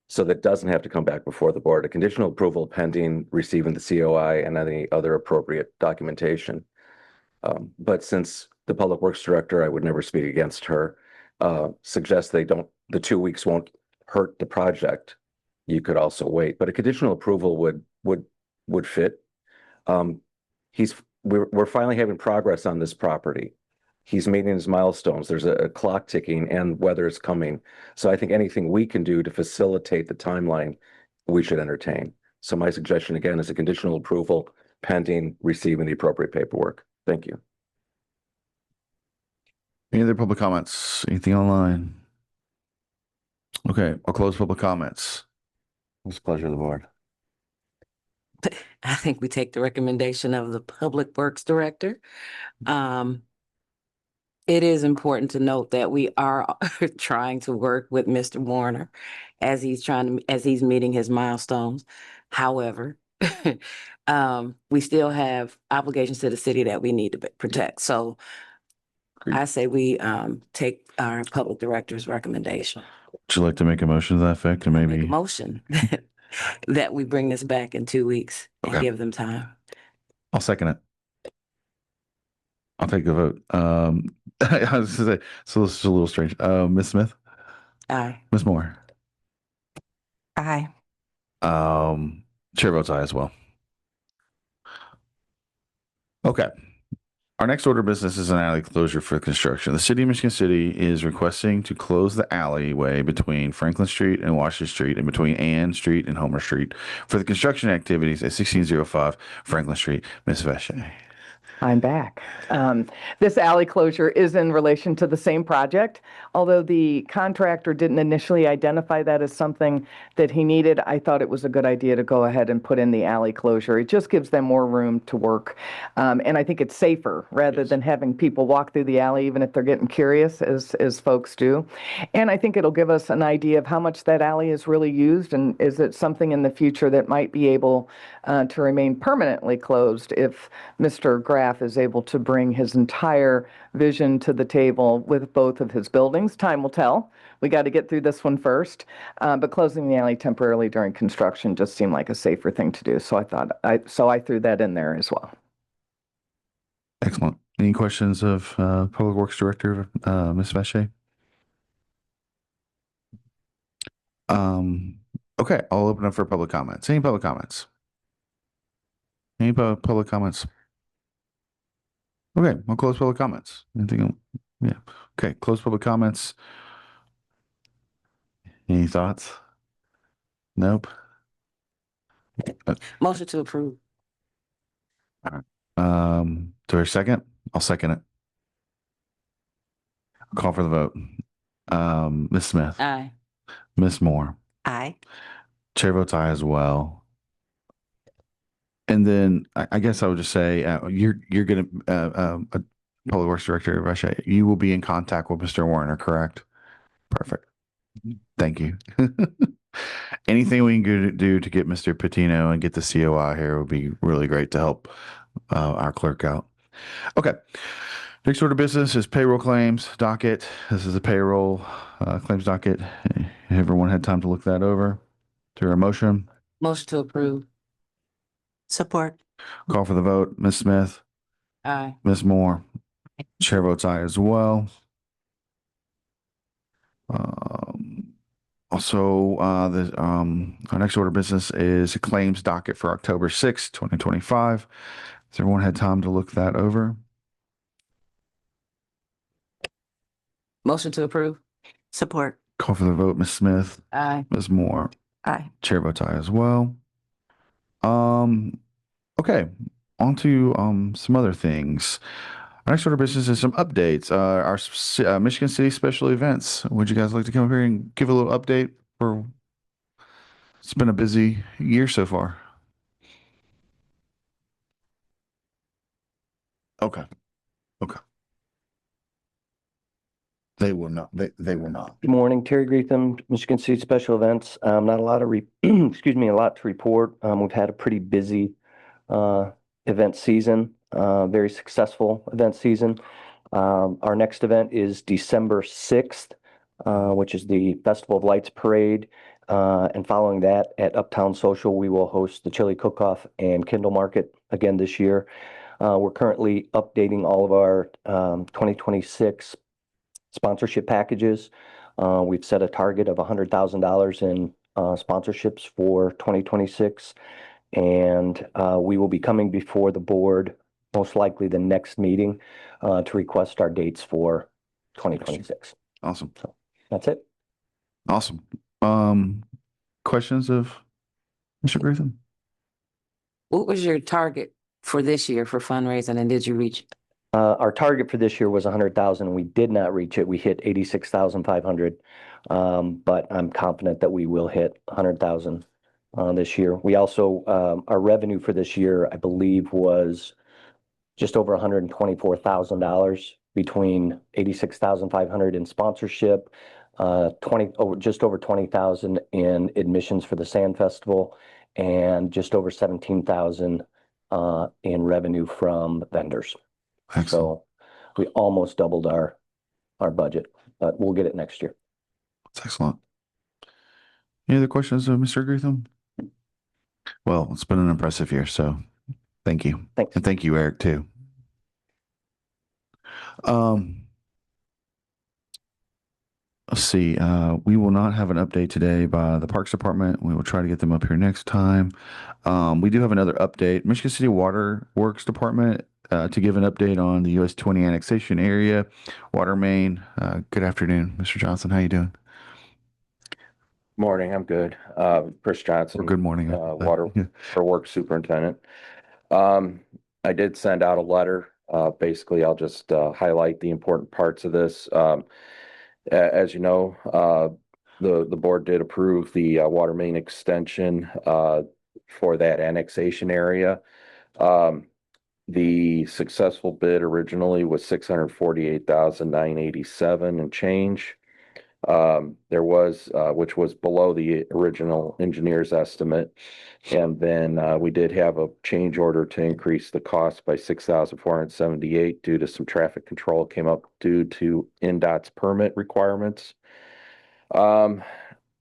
so that doesn't have to come back before the board. A conditional approval pending receiving the COI and any other appropriate documentation. But since the Public Works Director, I would never speak against her, suggests the 2 weeks won't hurt the project. You could also wait, but a conditional approval would fit. We're finally having progress on this property. He's meeting his milestones. There's a clock ticking, and weather is coming. So I think anything we can do to facilitate the timeline, we should entertain. So my suggestion again is a conditional approval pending receiving the appropriate paperwork. Thank you. Any other public comments? Anything online? Okay, I'll close public comments. What's the pleasure of the board? I think we take the recommendation of the Public Works Director. It is important to note that we are trying to work with Mr. Warner as he's meeting his milestones. However, we still have obligations to the city that we need to protect. So I say we take our Public Director's recommendation. Would you like to make a motion to that effect, and maybe Make a motion that we bring this back in 2 weeks and give them time. I'll second it. I'll take a vote. I was gonna say, so this is a little strange. Ms. Smith? Aye. Ms. Moore? Aye. Chair votes aye as well. Okay. Our next order of business is an alley closure for construction. The city of Michigan City is requesting to close the alleyway between Franklin Street and Washington Street and between Ann Street and Homer Street for the construction activities at 1605 Franklin Street. Ms. Vacher. I'm back. This alley closure is in relation to the same project. Although the contractor didn't initially identify that as something that he needed, I thought it was a good idea to go ahead and put in the alley closure. It just gives them more room to work. And I think it's safer rather than having people walk through the alley, even if they're getting curious, as folks do. And I think it'll give us an idea of how much that alley is really used, and is it something in the future that might be able to remain permanently closed if Mr. Graff is able to bring his entire vision to the table with both of his buildings. Time will tell. We got to get through this one first. But closing the alley temporarily during construction just seemed like a safer thing to do. So I threw that in there as well. Excellent. Any questions of Public Works Director, Ms. Vacher? Okay, I'll open up for public comments. Any public comments? Any public comments? Okay, I'll close public comments. Anything? Yeah. Okay, close public comments. Any thoughts? Nope. Motion to approve. Do I second? I'll second it. Call for the vote. Ms. Smith. Aye. Ms. Moore. Aye. Chair votes aye as well. And then I guess I would just say you're going to Public Works Director Vacher, you will be in contact with Mr. Warner, correct? Perfect. Thank you. Anything we can do to get Mr. Patino and get the COI here would be really great to help our clerk out. Okay. Next order of business is payroll claims docket. This is a payroll claims docket. Everyone had time to look that over. Is there a motion? Motion to approve. Support. Call for the vote. Ms. Smith. Aye. Ms. Moore. Chair votes aye as well. Also, our next order of business is a claims docket for October 6th, 2025. Has everyone had time to look that over? Motion to approve. Support. Call for the vote. Ms. Smith. Aye. Ms. Moore. Aye. Chair votes aye as well. Okay, on to some other things. Our next order of business is some updates. Our Michigan City special events. Would you guys like to come up here and give a little update? It's been a busy year so far. Okay. They will not. They will not. Good morning, Terry Greetham, Michigan City Special Events. Not a lot of excuse me, a lot to report. We've had a pretty busy event season, very successful event season. Our next event is December 6th, which is the Festival of Lights Parade. And following that at Uptown Social, we will host the Chili Cook-Off and Kindle Market again this year. We're currently updating all of our 2026 sponsorship packages. We've set a target of $100,000 in sponsorships for 2026. And we will be coming before the board, most likely the next meeting, to request our dates for 2026. Awesome. So that's it. Awesome. Questions of Mr. Greetham? What was your target for this year for fundraising, and did you reach it? Our target for this year was 100,000. We did not reach it. We hit 86,500. But I'm confident that we will hit 100,000 this year. We also, our revenue for this year, I believe, was just over $124,000 between 86,500 in sponsorship, just over 20,000 in admissions for the Sand Festival, and just over 17,000 in revenue from vendors. Excellent. So we almost doubled our budget, but we'll get it next year. That's excellent. Any other questions of Mr. Greetham? Well, it's been an impressive year, so thank you. Thanks. And thank you, Eric, too. Let's see. We will not have an update today by the Parks Department. We will try to get them up here next time. We do have another update. Michigan City Water Works Department to give an update on the US 20 annexation area, water main. Good afternoon, Mr. Johnson. How you doing? Morning, I'm good. Chris Johnson. Or good morning. Water Yeah. for Work Superintendent. I did send out a letter. Basically, I'll just highlight the important parts of this. As you know, the board did approve the water main extension for that annexation area. The successful bid originally was $648,987 and change. There was, which was below the original engineer's estimate. And then we did have a change order to increase the cost by $6,478 due to some traffic control came up due to NDOT's permit requirements.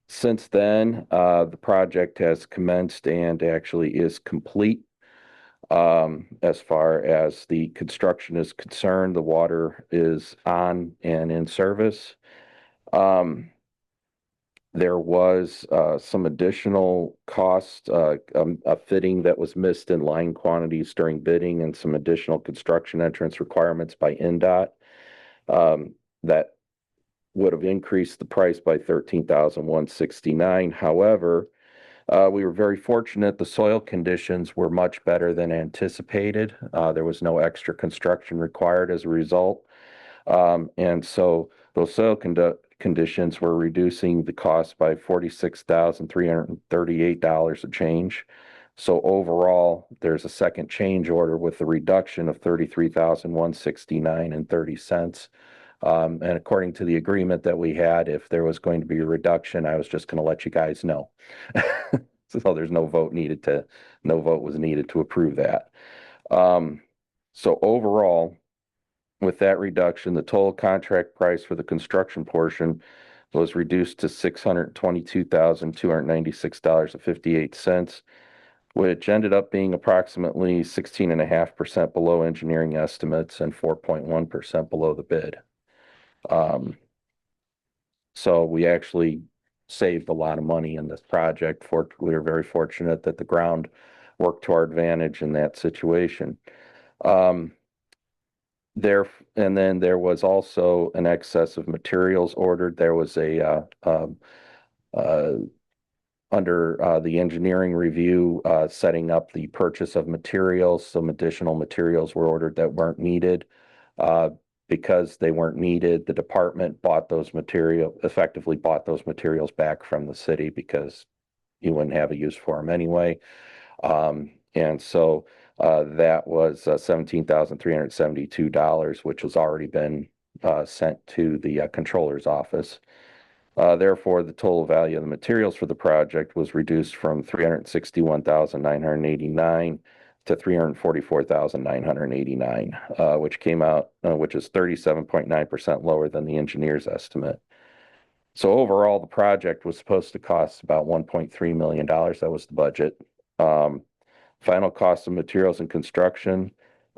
Since then, the project has commenced and actually is complete. As far as the construction is concerned, the water is on and in service. There was some additional cost, a fitting that was missed in line quantities during bidding and some additional construction entrance requirements by NDOT that would have increased the price by $13,169. However, we were very fortunate. The soil conditions were much better than anticipated. There was no extra construction required as a result. And so those soil conditions were reducing the cost by $46,338 a change. So overall, there's a second change order with a reduction of $33,169.30. And according to the agreement that we had, if there was going to be a reduction, I was just going to let you guys know. So there's no vote was needed to approve that. So overall, with that reduction, the total contract price for the construction portion was reduced to $622,296.58, which ended up being approximately 16.5% below engineering estimates and 4.1% below the bid. So we actually saved a lot of money in this project. We were very fortunate that the ground worked to our advantage in that situation. And then there was also an excess of materials ordered. There was under the engineering review, setting up the purchase of materials. Some additional materials were ordered that weren't needed. Because they weren't needed, the department effectively bought those materials back from the city because you wouldn't have a use for them anyway. And so that was $17,372, which has already been sent to the controller's office. Therefore, the total value of the materials for the project was reduced from $361,989 to $344,989, which came out, which is 37.9% lower than the engineer's estimate. So overall, the project was supposed to cost about $1.3 million. That was the budget. Final cost of materials and construction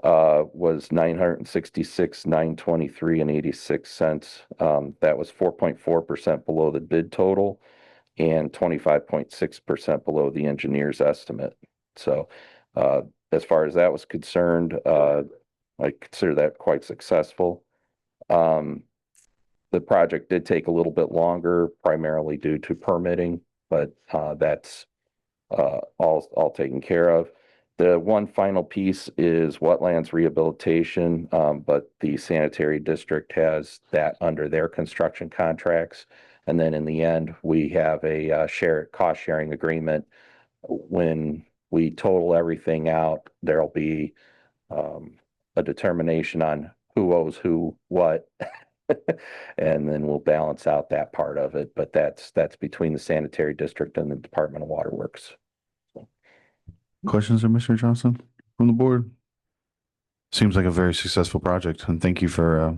was $966,923.86. That was 4.4% below the bid total and 25.6% below the engineer's estimate. So as far as that was concerned, I consider that quite successful. The project did take a little bit longer, primarily due to permitting, but that's all taken care of. The one final piece is wetlands rehabilitation, but the sanitary district has that under their construction contracts. And then in the end, we have a cost sharing agreement. When we total everything out, there'll be a determination on who owes who what. And then we'll balance out that part of it. But that's between the sanitary district and the Department of Waterworks. Questions of Mr. Johnson from the board? Seems like a very successful project, and thank you for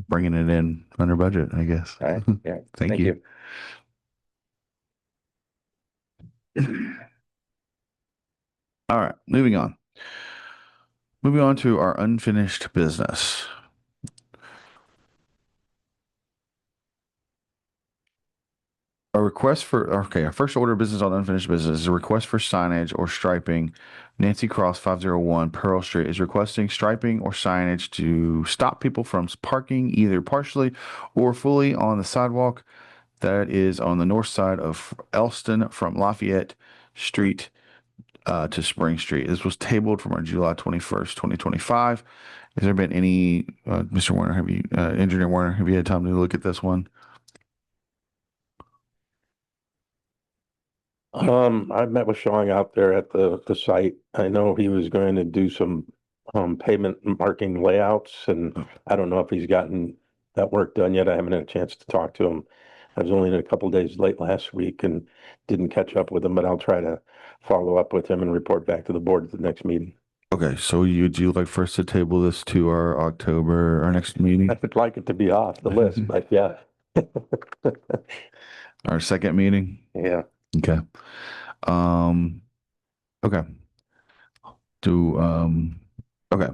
bringing it in under budget, I guess. All right. Yeah. Thank you. All right, moving on. Moving on to our unfinished business. A request for, okay, our first order of business on unfinished business is a request for signage or striping. Nancy Cross, 501 Pearl Street is requesting striping or signage to stop people from parking either partially or fully on the sidewalk that is on the north side of Elston from Lafayette Street to Spring Street. This was tabled from our July 21st, 2025. Has there been any, Mr. Warner, Engineer Warner, have you had time to look at this one? I met with Sean out there at the site. I know he was going to do some pavement marking layouts, and I don't know if he's gotten that work done yet. I haven't had a chance to talk to him. I was only in a couple days late last week and didn't catch up with him, but I'll try to follow up with him and report back to the board at the next meeting. Okay, so do you like for us to table this to our next meeting? I would like it to be off the list, but yeah. Our second meeting? Yeah. Okay. Okay. Okay,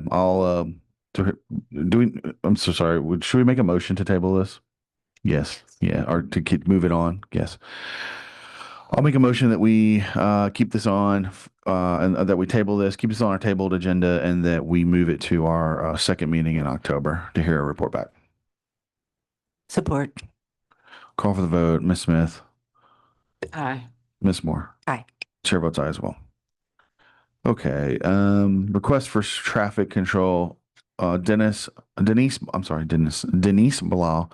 I'm so sorry. Should we make a motion to table this? Yes. Yeah, or to move it on? Yes. I'll make a motion that we keep this on and that we table this, keep this on our tabled agenda, and that we move it to our second meeting in October to hear a report back. Support. Call for the vote. Ms. Smith, Aye. Ms. Moore. Aye. Chair votes aye as well. Okay. Request for traffic control. Denise Bilal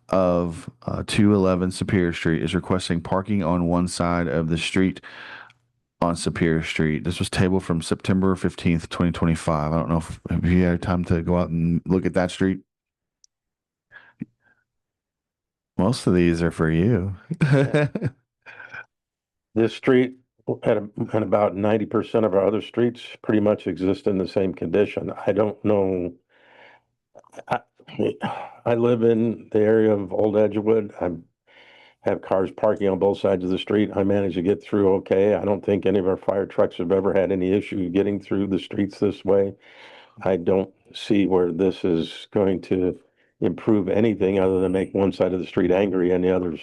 of 211 Superior Street is requesting parking on one side of the street on Superior Street. This was tabled from September 15th, 2025. I don't know if you had time to go out and look at that street. Most of these are for you. This street and about 90% of our other streets pretty much exist in the same condition. I don't know. I live in the area of Old Edgewood. I have cars parking on both sides of the street. I manage to get through okay. I don't think any of our fire trucks have ever had any issue getting through the streets this way. I don't see where this is going to improve anything other than make one side of the street angry and the other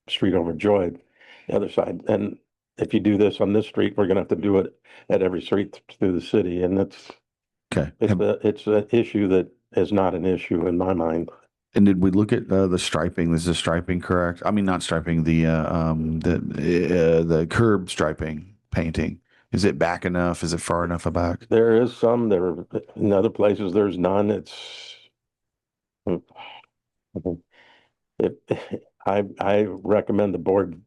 street overjoyed, the other side. And if you do this on this street, we're gonna have to do it at every street through the city, and that's Okay. it's an issue that is not an issue in my mind. And did we look at the striping? Is the striping correct? I mean, not striping, the curb striping painting. Is it back enough? Is it far enough back? There is some, in other places, there's none. I recommend the board.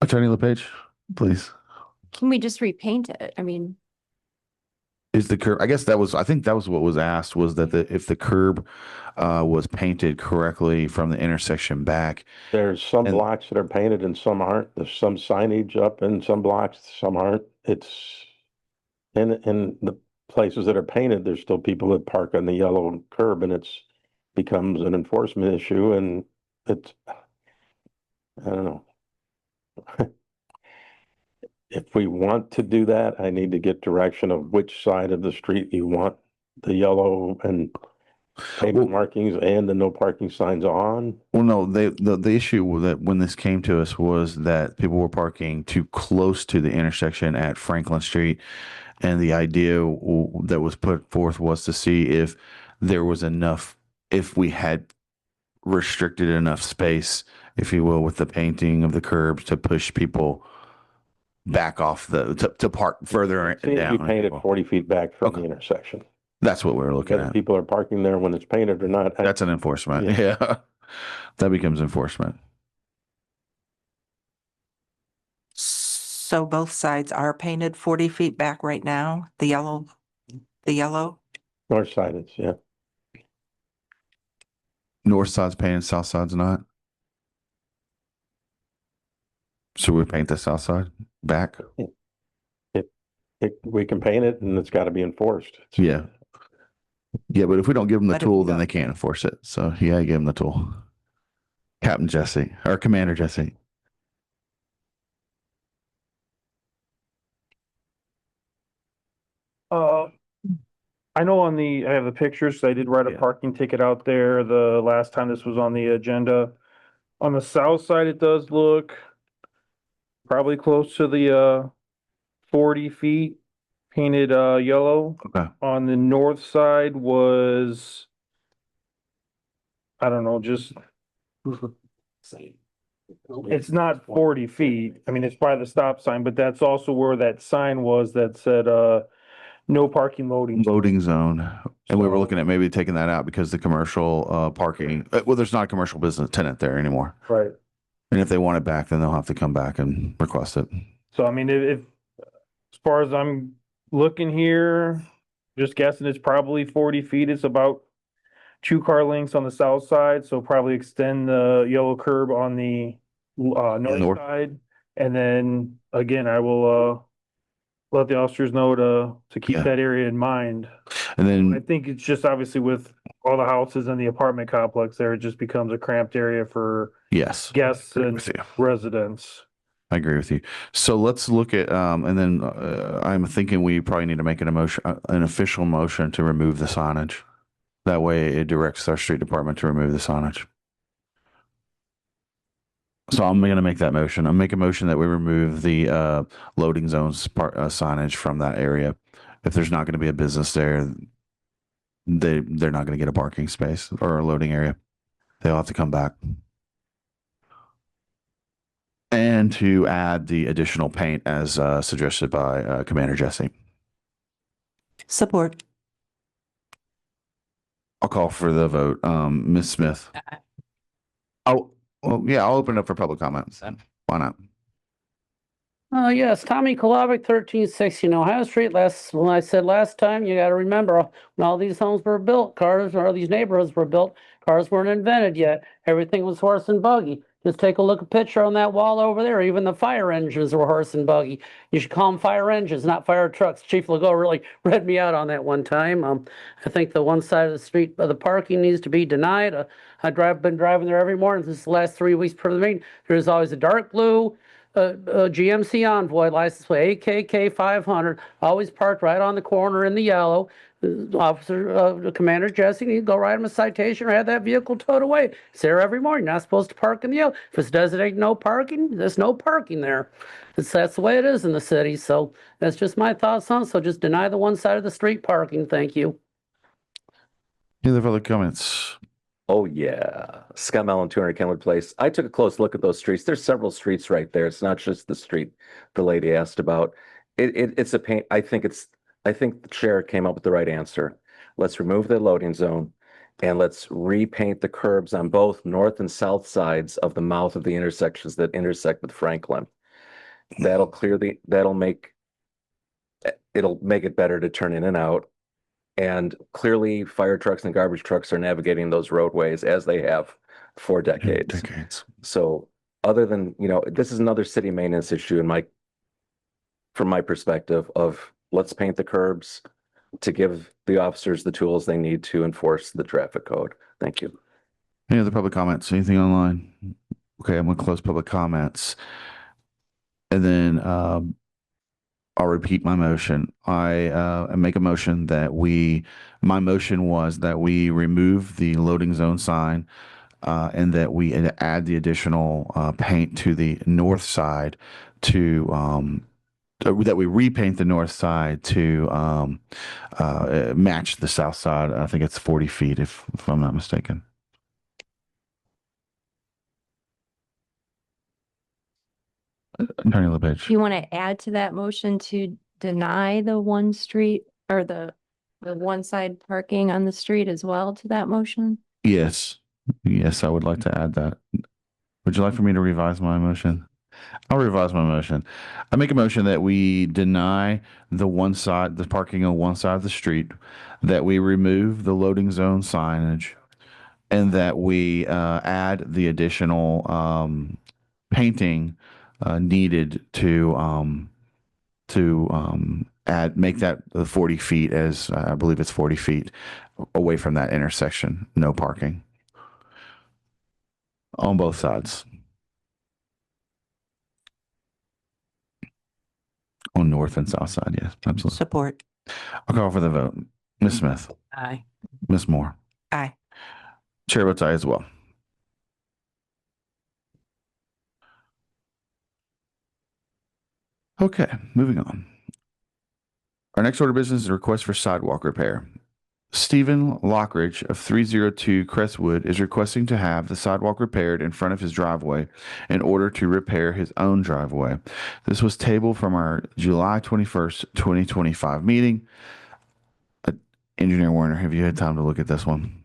Attorney LePage, please. Can we just repaint it? I mean, Is the curb, I think that was what was asked, was that if the curb was painted correctly from the intersection back. There's some blocks that are painted and some aren't. There's some signage up in some blocks, some aren't. It's in the places that are painted, there's still people that park on the yellow curb, and it's becomes an enforcement issue, and it's, I don't know. If we want to do that, I need to get direction of which side of the street you want the yellow and pavement markings and the no parking signs on. Well, no, the issue that when this came to us was that people were parking too close to the intersection at Franklin Street. And the idea that was put forth was to see if there was enough, if we had restricted enough space, if you will, with the painting of the curbs to push people back off to park further down. You painted 40 feet back from the intersection. That's what we're looking Whether at. people are parking there when it's painted or not. That's an enforcement. Yeah. That becomes enforcement. So both sides are painted 40 feet back right now, the yellow? North side is, yeah. North side's painted, south side's not. So we paint the south side back? We can paint it and it's got to be enforced. Yeah. Yeah, but if we don't give them the Let it tool, go. then they can't enforce it. So yeah, give them the tool. Captain Jesse or Commander Jesse. I know I have the pictures. I did write a parking ticket out there the last time this was on the agenda. On the south side, it does look probably close to the 40 feet painted yellow. Okay. On the north side was, I don't know, just it's not 40 feet. I mean, it's by the stop sign, but that's also where that sign was that said no parking loading. Loading zone. And we were So- looking at maybe taking that out because the commercial parking, well, there's not a commercial business tenant there anymore. Right. And if they want it back, then they'll have to come back and request it. So I mean, if as far as I'm looking here, just guessing, it's probably 40 feet. It's about 2 car lengths on the south side, so probably extend the yellow curb on the north North. side. And then again, I will let the officers know to keep Yeah. that area in mind. And I then, think it's just obviously with all the houses in the apartment complex there, it just becomes a cramped area for yes, guests agree and with you. residents. I agree with you. So let's look at, and then I'm thinking we probably need to make an official motion to remove the signage. That way it directs our street department to remove the signage. So I'm going to make that motion. I'll make a motion that we remove the loading zones signage from that area. If there's not going to be a business there, they're not going to get a parking space or a loading area. They'll have to come back. And to add the additional paint as suggested by Commander Jesse. Support. I'll call for the vote. Ms. Smith. Oh, well, yeah, I'll open it up for public comments. Why not? Yes, Tommy Kolovic, 1316 Ohio Street. When I said last time, you got to remember when all these homes were built, these neighborhoods were built, cars weren't invented yet. Everything was horse and buggy. Just take a look at picture on that wall over there. Even the fire engines were horse and buggy. You should call them fire engines, not fire trucks. Chief Legault really read me out on that one time. I think the one side of the street, the parking needs to be denied. Been driving there every morning since the last 3 weeks per the meeting. There's always a dark blue GMC Envoy license plate AKK 500, always parked right on the corner in the yellow. Commander Jesse, you go write him a citation or have that vehicle towed away. It's there every morning. You're not supposed to park in the yellow. If it's designated no parking, there's no parking there. That's the way it is in the city. So that's just my thoughts on it. So just deny the one side of the street parking. Thank you. Any other comments? Oh, yeah. Scott Mellon, 200 Kenwood Place. I took a close look at those streets. There's several streets right there. It's not just the street the lady asked about. It's a pain. I think the chair came up with the right answer. Let's remove the loading zone and let's repaint the curbs on both north and south sides of the mouth of the intersections that intersect with Franklin. It'll make it better to turn in and out. And clearly fire trucks and garbage trucks are navigating those roadways as they have for decades. So other than, this is another city maintenance issue from my perspective of let's paint the curbs to give the officers the tools they need to enforce the traffic code. Thank you. Any other public comments? Anything online? Okay, I'm going to close public comments. And then I'll repeat my motion. I make a motion my motion was that we remove the loading zone sign and that we add the additional paint to the north side that we repaint the north side to match the south side. I think it's 40 feet if I'm not mistaken. Attorney LePage. Do you want to add to that motion to deny the one street or the one side parking on the street as well to that motion? Yes. Yes, I would like to add that. Would you like for me to revise my motion? I'll revise my motion. I make a motion that we deny the parking on one side of the street, that we remove the loading zone signage, and that we add the additional painting needed to make that 40 feet, as I believe it's 40 feet away from that intersection. No parking on both sides. On north and south side, yes, absolutely. Support. I'll call for the vote. Ms. Smith. Aye. Ms. Moore. Aye. Chair votes aye as well. Okay, moving on. Our next order of business is a request for sidewalk repair. Stephen Lockridge of 302 Crestwood is requesting to have the sidewalk repaired in front of his driveway in order to repair his own driveway. This was tabled from our July 21st, 2025 meeting. Engineer Warner, have you had time to look at this one?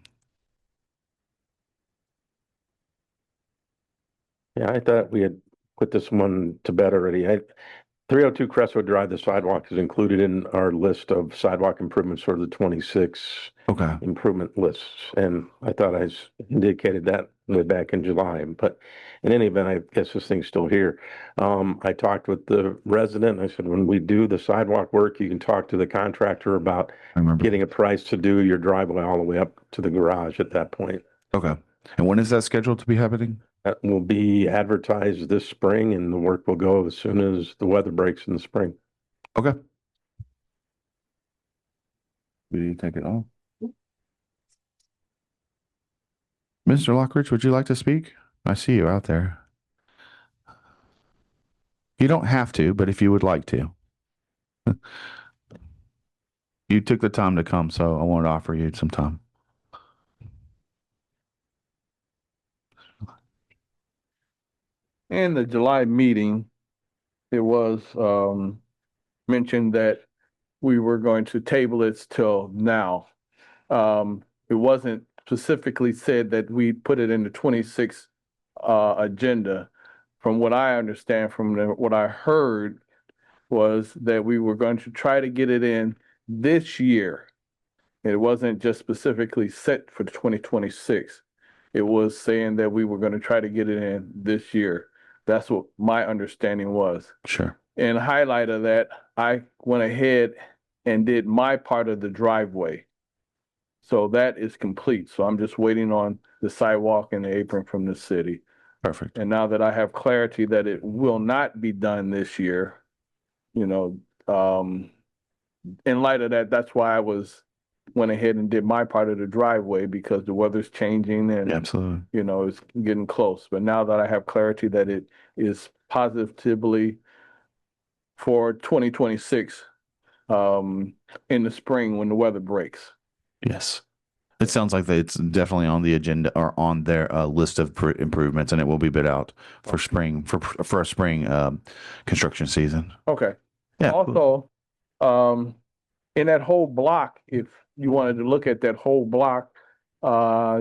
Yeah, I thought we had put this one to bed already. 302 Crestwood Drive, the sidewalk is included in our list of sidewalk improvements for the 26 Okay. improvement lists. And I thought I indicated that way back in July, but in any event, I guess this thing's still here. I talked with the resident. I said, when we do the sidewalk work, you can talk to the contractor about getting a price to do your driveway all the way up to the garage at that point. Okay. And when is that scheduled to be happening? That will be advertised this spring and the work will go as soon as the weather breaks in the spring. Okay. We need to take it off. Mr. Lockridge, would you like to speak? I see you out there. You don't have to, but if you would like to. You took the time to come, so I wanted to offer you some time. In the July meeting, it was mentioned that we were going to table it till now. It wasn't specifically said that we put it in the 26 agenda. From what I understand, what I heard was that we were going to try to get it in this year. It wasn't just specifically set for 2026. It was saying that we were going to try to get it in this year. That's what my understanding was. Sure. In highlight of that, I went ahead and did my part of the driveway. So that is complete. So I'm just waiting on the sidewalk and the apron from the city. Perfect. And now that I have clarity that it will not be done this year, you know, in light of that, that's why I went ahead and did my part of the driveway, because the weather's changing and, Absolutely. you know, it's getting close. But now that I have clarity that it is positively for 2026 in the spring when the weather breaks. Yes. It sounds like it's definitely on the agenda or on their list of improvements, and it will be bid out for spring for a spring construction season. Okay. Yeah. Also, in that whole block, if you wanted to look at that whole block,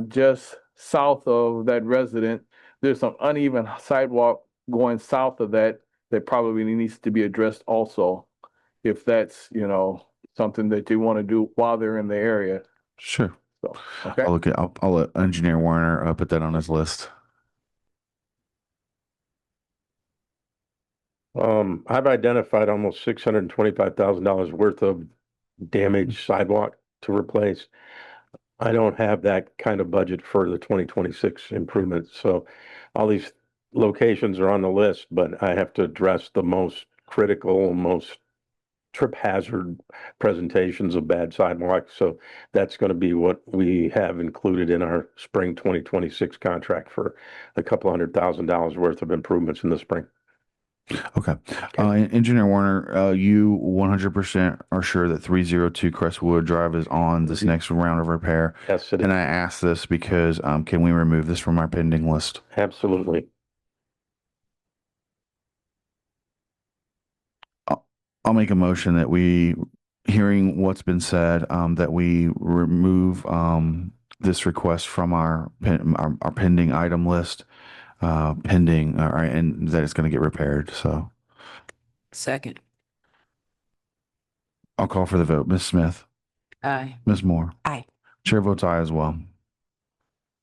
just south of that resident, there's some uneven sidewalk going south of that probably needs to be addressed also, if that's, you know, something that they want to do while they're in the area. Sure. So, okay. I'll let Engineer Warner put that on his list. I've identified almost $625,000 worth of damaged sidewalk to replace. I don't have that kind of budget for the 2026 improvements. So all these locations are on the list, but I have to address the most critical, most trip hazard presentations of bad sidewalks. So that's going to be what we have included in our spring 2026 contract for a couple $100,000 worth of improvements in the spring. Okay. Engineer Warner, you 100% are sure that 302 Crestwood Drive is on this next round of repair? Yes, it is. And I ask this because can we remove this from our pending list? Absolutely. I'll make a motion that we, hearing what's been said, that we remove this request from our pending item list, pending, and that it's going to get repaired. So Second. I'll call for the vote. Ms. Smith, Aye. Ms. Moore, Aye. Chair votes aye as well.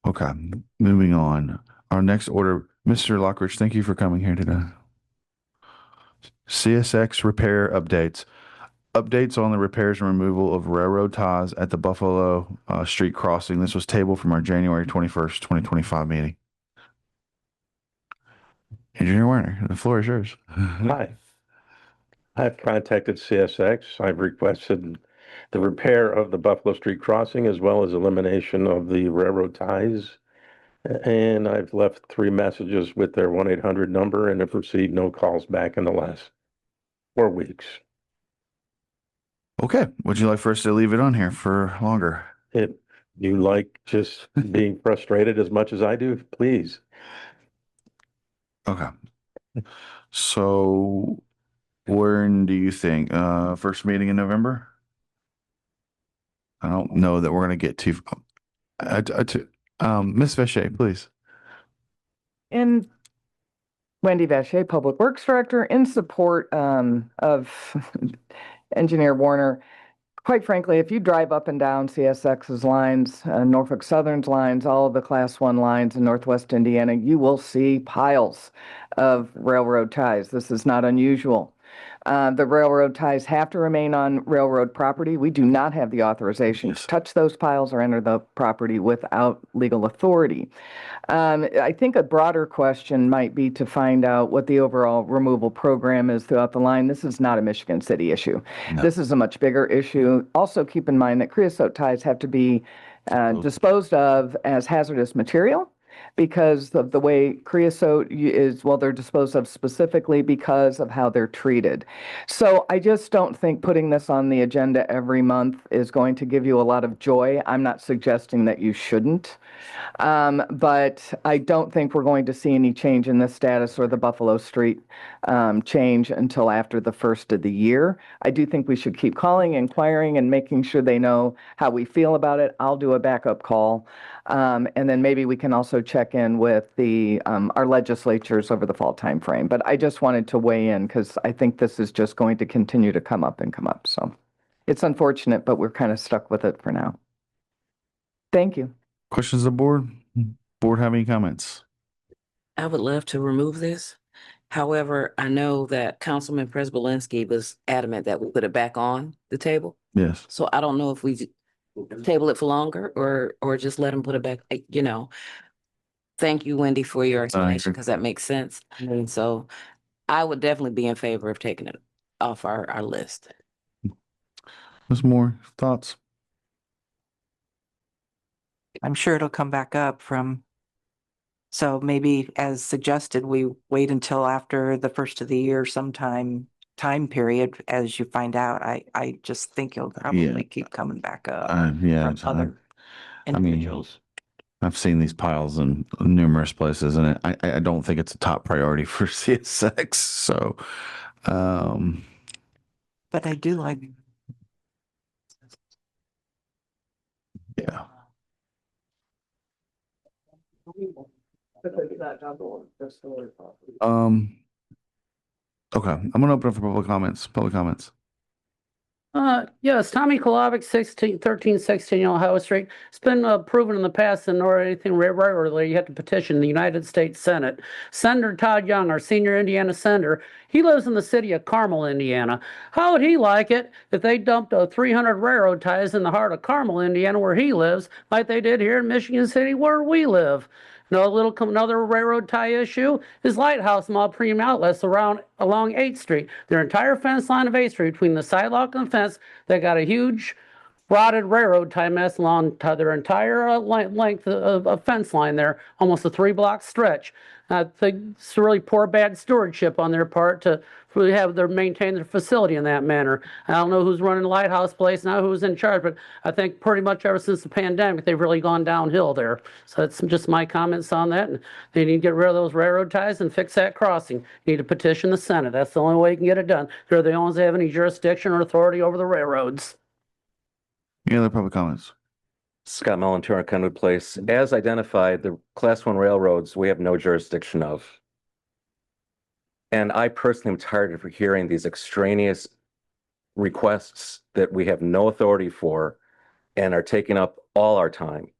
Okay, moving on. Our next order, Mr. Lockridge, thank you for coming here today. CSX repair updates. Updates on the repairs and removal of railroad ties at the Buffalo Street crossing. This was tabled from our January 21st, 2025 meeting. Engineer Warner, the floor is yours. Hi. I've contacted CSX. I've requested the repair of the Buffalo Street crossing as well as elimination of the railroad ties. And I've left 3 messages with their 1-800 number and have received no calls back in the last 4 weeks. Okay, would you like for us to leave it on here for longer? If you like just being frustrated as much as I do, please. Okay. So when do you think? First meeting in November? I don't know that we're gonna get too. Ms. Veche, please. And Wendy Vachey, Public Works Director, in support of Engineer Warner. Quite frankly, if you drive up and down CSX's lines, Norfolk Southern's lines, all of the Class 1 lines in Northwest Indiana, you will see piles of railroad ties. This is not unusual. The railroad ties have to remain on railroad property. We do not have the authorization to touch those piles or enter the property without legal authority. I think a broader question might be to find out what the overall removal program is throughout the line. This is not a Michigan City issue. No. This is a much bigger issue. Also keep in mind that creosote ties have to be disposed of as hazardous material, because of the way creosote is, well, they're disposed of specifically because of how they're treated. So I just don't think putting this on the agenda every month is going to give you a lot of joy. I'm not suggesting that you shouldn't. But I don't think we're going to see any change in this status or the Buffalo Street change until after the first of the year. I do think we should keep calling, inquiring, and making sure they know how we feel about it. I'll do a backup call. And then maybe we can also check in with the our legislatures over the fall timeframe. But I just wanted to weigh in because I think this is just going to continue to come up and come up. So it's unfortunate, but we're kind of stuck with it for now. Thank you. Questions of the board? Board have any comments? I would love to remove this. However, I know that Councilman Prespolinski was adamant that we put it back on the table. Yes. So I don't know if we table it for longer or just let him put it back, you know. Thank you, Wendy, for your explanation, because that makes sense. And so I would definitely be in favor of taking it off our list. Ms. Moore, thoughts? I'm sure it'll come back up so maybe as suggested, we wait until after the first of the year time period as you find out. I just think it'll probably keep coming back up. Yeah. From other I mean, individuals. I've seen these piles in numerous places, and I don't think it's a top priority for CSX. So, But I do like. Yeah. Okay, I'm gonna open up for public comments. Yes, Tommy Kolovic, 1316 Ohio Street. It's been proven in the past that or anything regularly, you have to petition the United States Senate. Senator Todd Young, our senior Indiana senator, he lives in the city of Carmel, Indiana. How would he like it if they dumped 300 railroad ties in the heart of Carmel, Indiana, where he lives, like they did here in Michigan City, where we live? Another railroad tie issue is Lighthouse Mall Premium Outlets along 8th Street. Their entire fence line of 8th Street, between the sidewalk and the fence, they got a huge rotted railroad tie mess along their entire length of fence line there, almost a 3-block stretch. I think it's really poor, bad stewardship on their part to really maintain their facility in that manner. I don't know who's running the Lighthouse Place now, who's in charge, but I think pretty much ever since the pandemic, they've really gone downhill there. So that's just my comments on that. And they need to get rid of those railroad ties and fix that crossing. You need to petition the Senate. That's the only way you can get it done. They're the only ones that have any jurisdiction or authority over the railroads. Any other public comments? Scott Melantura, Kenwood Place. As identified, the Class 1 railroads, we have no jurisdiction of. And I personally am tired of hearing these extraneous requests that we have no authority for and are taking up all our time.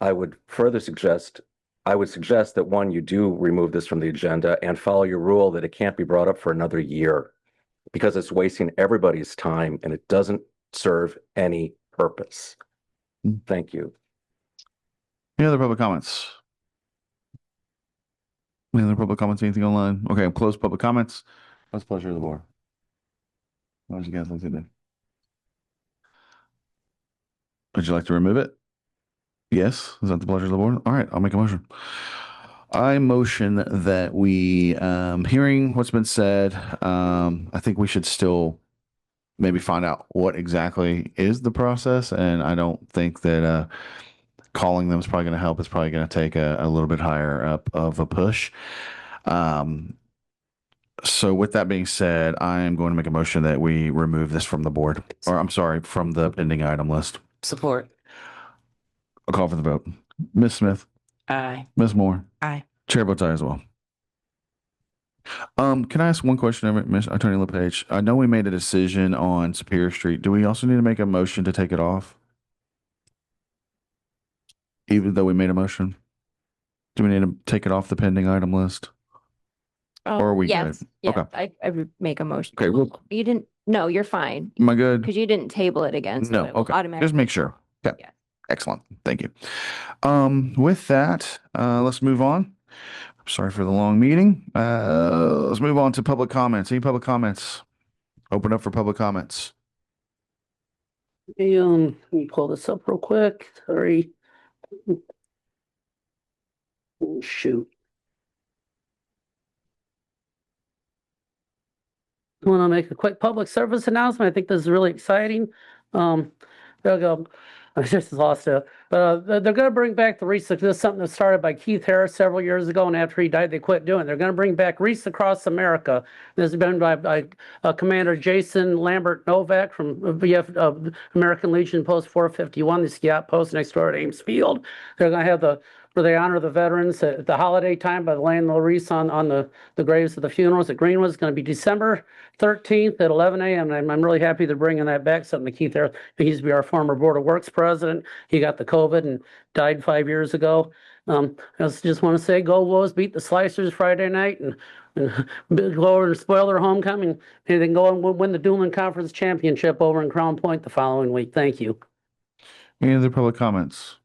I would suggest that one, you do remove this from the agenda and follow your rule that it can't be brought up for another year, because it's wasting everybody's time and it doesn't serve any purpose. Thank you. Any other public comments? Anything online? Okay, I'm closed public comments. What's the pleasure of the board? What would you guys like to do? Would you like to remove it? Yes. Is that the pleasure of the board? All right, I'll make a motion. I motion that we, hearing what's been said, I think we should still maybe find out what exactly is the process. And I don't think that, calling them is probably going to help. It's probably going to take a little bit higher up of a push. So with that being said, I am going to make a motion that we remove this from the board, or I'm sorry, from the pending item list. Support. I'll call for the vote. Ms. Smith, Aye. Ms. Moore, Aye. Chair votes aye as well. Can I ask one question, Ms. Attorney LePage? I know we made a decision on Superior Street. Do we also need to make a motion to take it off? Even though we made a motion? Do we need to take it off the pending item list? Or are we Yes, good? yeah, Okay. I would make a motion. Okay, You didn't, no, you're fine, am I good? because you didn't table it again. so No, it will okay. automatically- Just make sure. Okay. Yeah. Excellent. Thank you. With that, let's move on. I'm sorry for the long meeting. Let's move on to public comments. Any public comments? Open up for public comments. Let me pull this up real quick. Sorry. Oh, shoot. I want to make a quick public service announcement. I think this is really exciting. They'll go, I just lost it. But they're going to bring back the Wreaths. This is something that started by Keith Harris several years ago, and after he died, they quit doing it. They're going to bring back Wreaths Across America. This has been by Commander Jason Lambert Novak from VF American Legion Post 451, the ski outpost next door at Ames Field. They're going to have where they honor the veterans at the holiday time by laying the wreaths on the graves of the funerals at Greenwood. It's going to be December 13th at 11 a.m. And I'm really happy they're bringing that back. Something to Keith Harris. He used to be our former Board of Works president. He got the COVID and died 5 years ago. I just want to say, go Wolves, beat the Slicers Friday night and go over and spoil their homecoming. And then go and win the Duneland Conference Championship over in Crown Point the following week. Thank you. Any other public comments?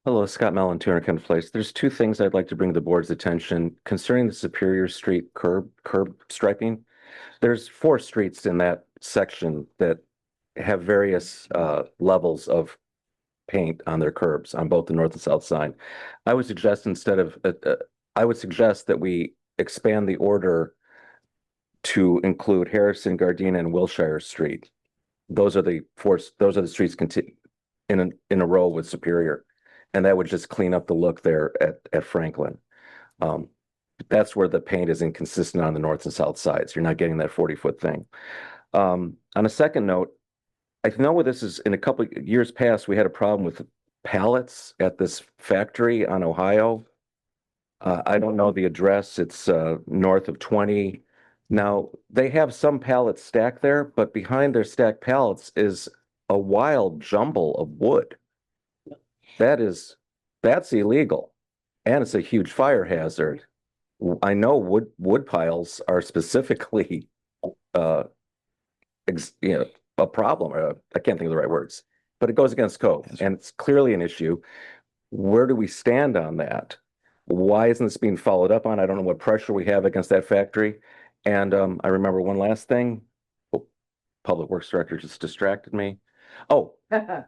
Hello, Scott Mellon, 200 Kent Place. There's two things I'd like to bring to the board's attention concerning the Superior Street curb striping. There's 4 streets in that section that have various levels of paint on their curbs on both the north and south side. I would suggest that we expand the order to include Harrison, Gardena, and Wilshire Street. Those are the streets in a row with Superior. And that would just clean up the look there at Franklin. That's where the paint is inconsistent on the north and south sides. You're not getting that 40-foot thing. On a second note, I know this is in a couple of years past, we had a problem with pallets at this factory on Ohio. I don't know the address. It's north of 20. Now, they have some pallets stacked there, but behind their stacked pallets is a wild jumble of wood. That's illegal, and it's a huge fire hazard. I know wood piles are specifically a problem. I can't think of the right words, but it goes against code, and it's clearly an issue. Where do we stand on that? Why isn't this being followed up on? I don't know what pressure we have against that factory. And I remember one last thing. Oh, Public Works Director just distracted me. Oh,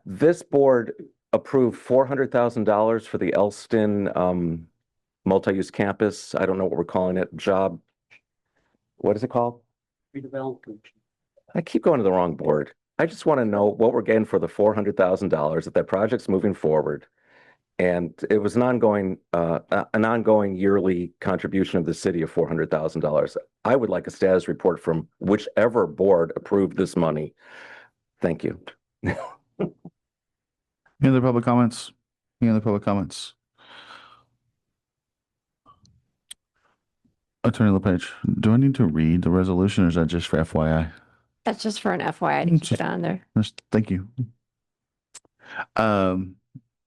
this board approved $400,000 for the Elston multi-use campus. I don't know what we're calling it. What is it called? Redevelopment. I keep going to the wrong board. I just want to know what we're getting for the $400,000 if that project's moving forward. And it was an ongoing yearly contribution of the city of $400,000. I would like a status report from whichever board approved this money. Thank you. Any other public comments? Any other public comments? Attorney LePage, do I need to read the resolution or is that just for FYI? That's just for an FYI to keep it on there. Thank you.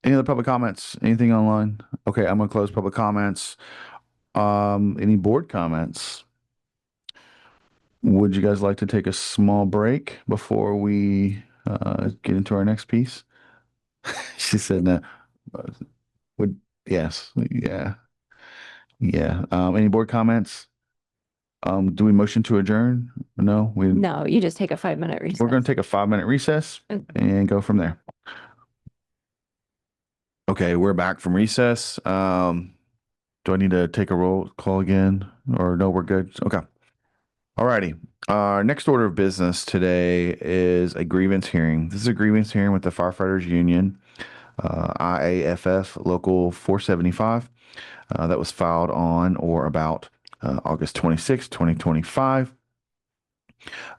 Any other public comments? Anything online? Okay, I'm gonna close public comments. Any board comments? Would you guys like to take a small break before we get into our next piece? She said no. Yes, yeah. Any board comments? Do we motion to adjourn? No, No, you just take a 5-minute recess. we're gonna take a 5-minute recess and go from there. Okay, we're back from recess. Do I need to take a roll call again? Or no, we're good? Okay. Alrighty. Our next order of business today is a grievance hearing. This is a grievance hearing with the Firefighters Union, IAFF Local 475, that was filed on or about August 26, 2025.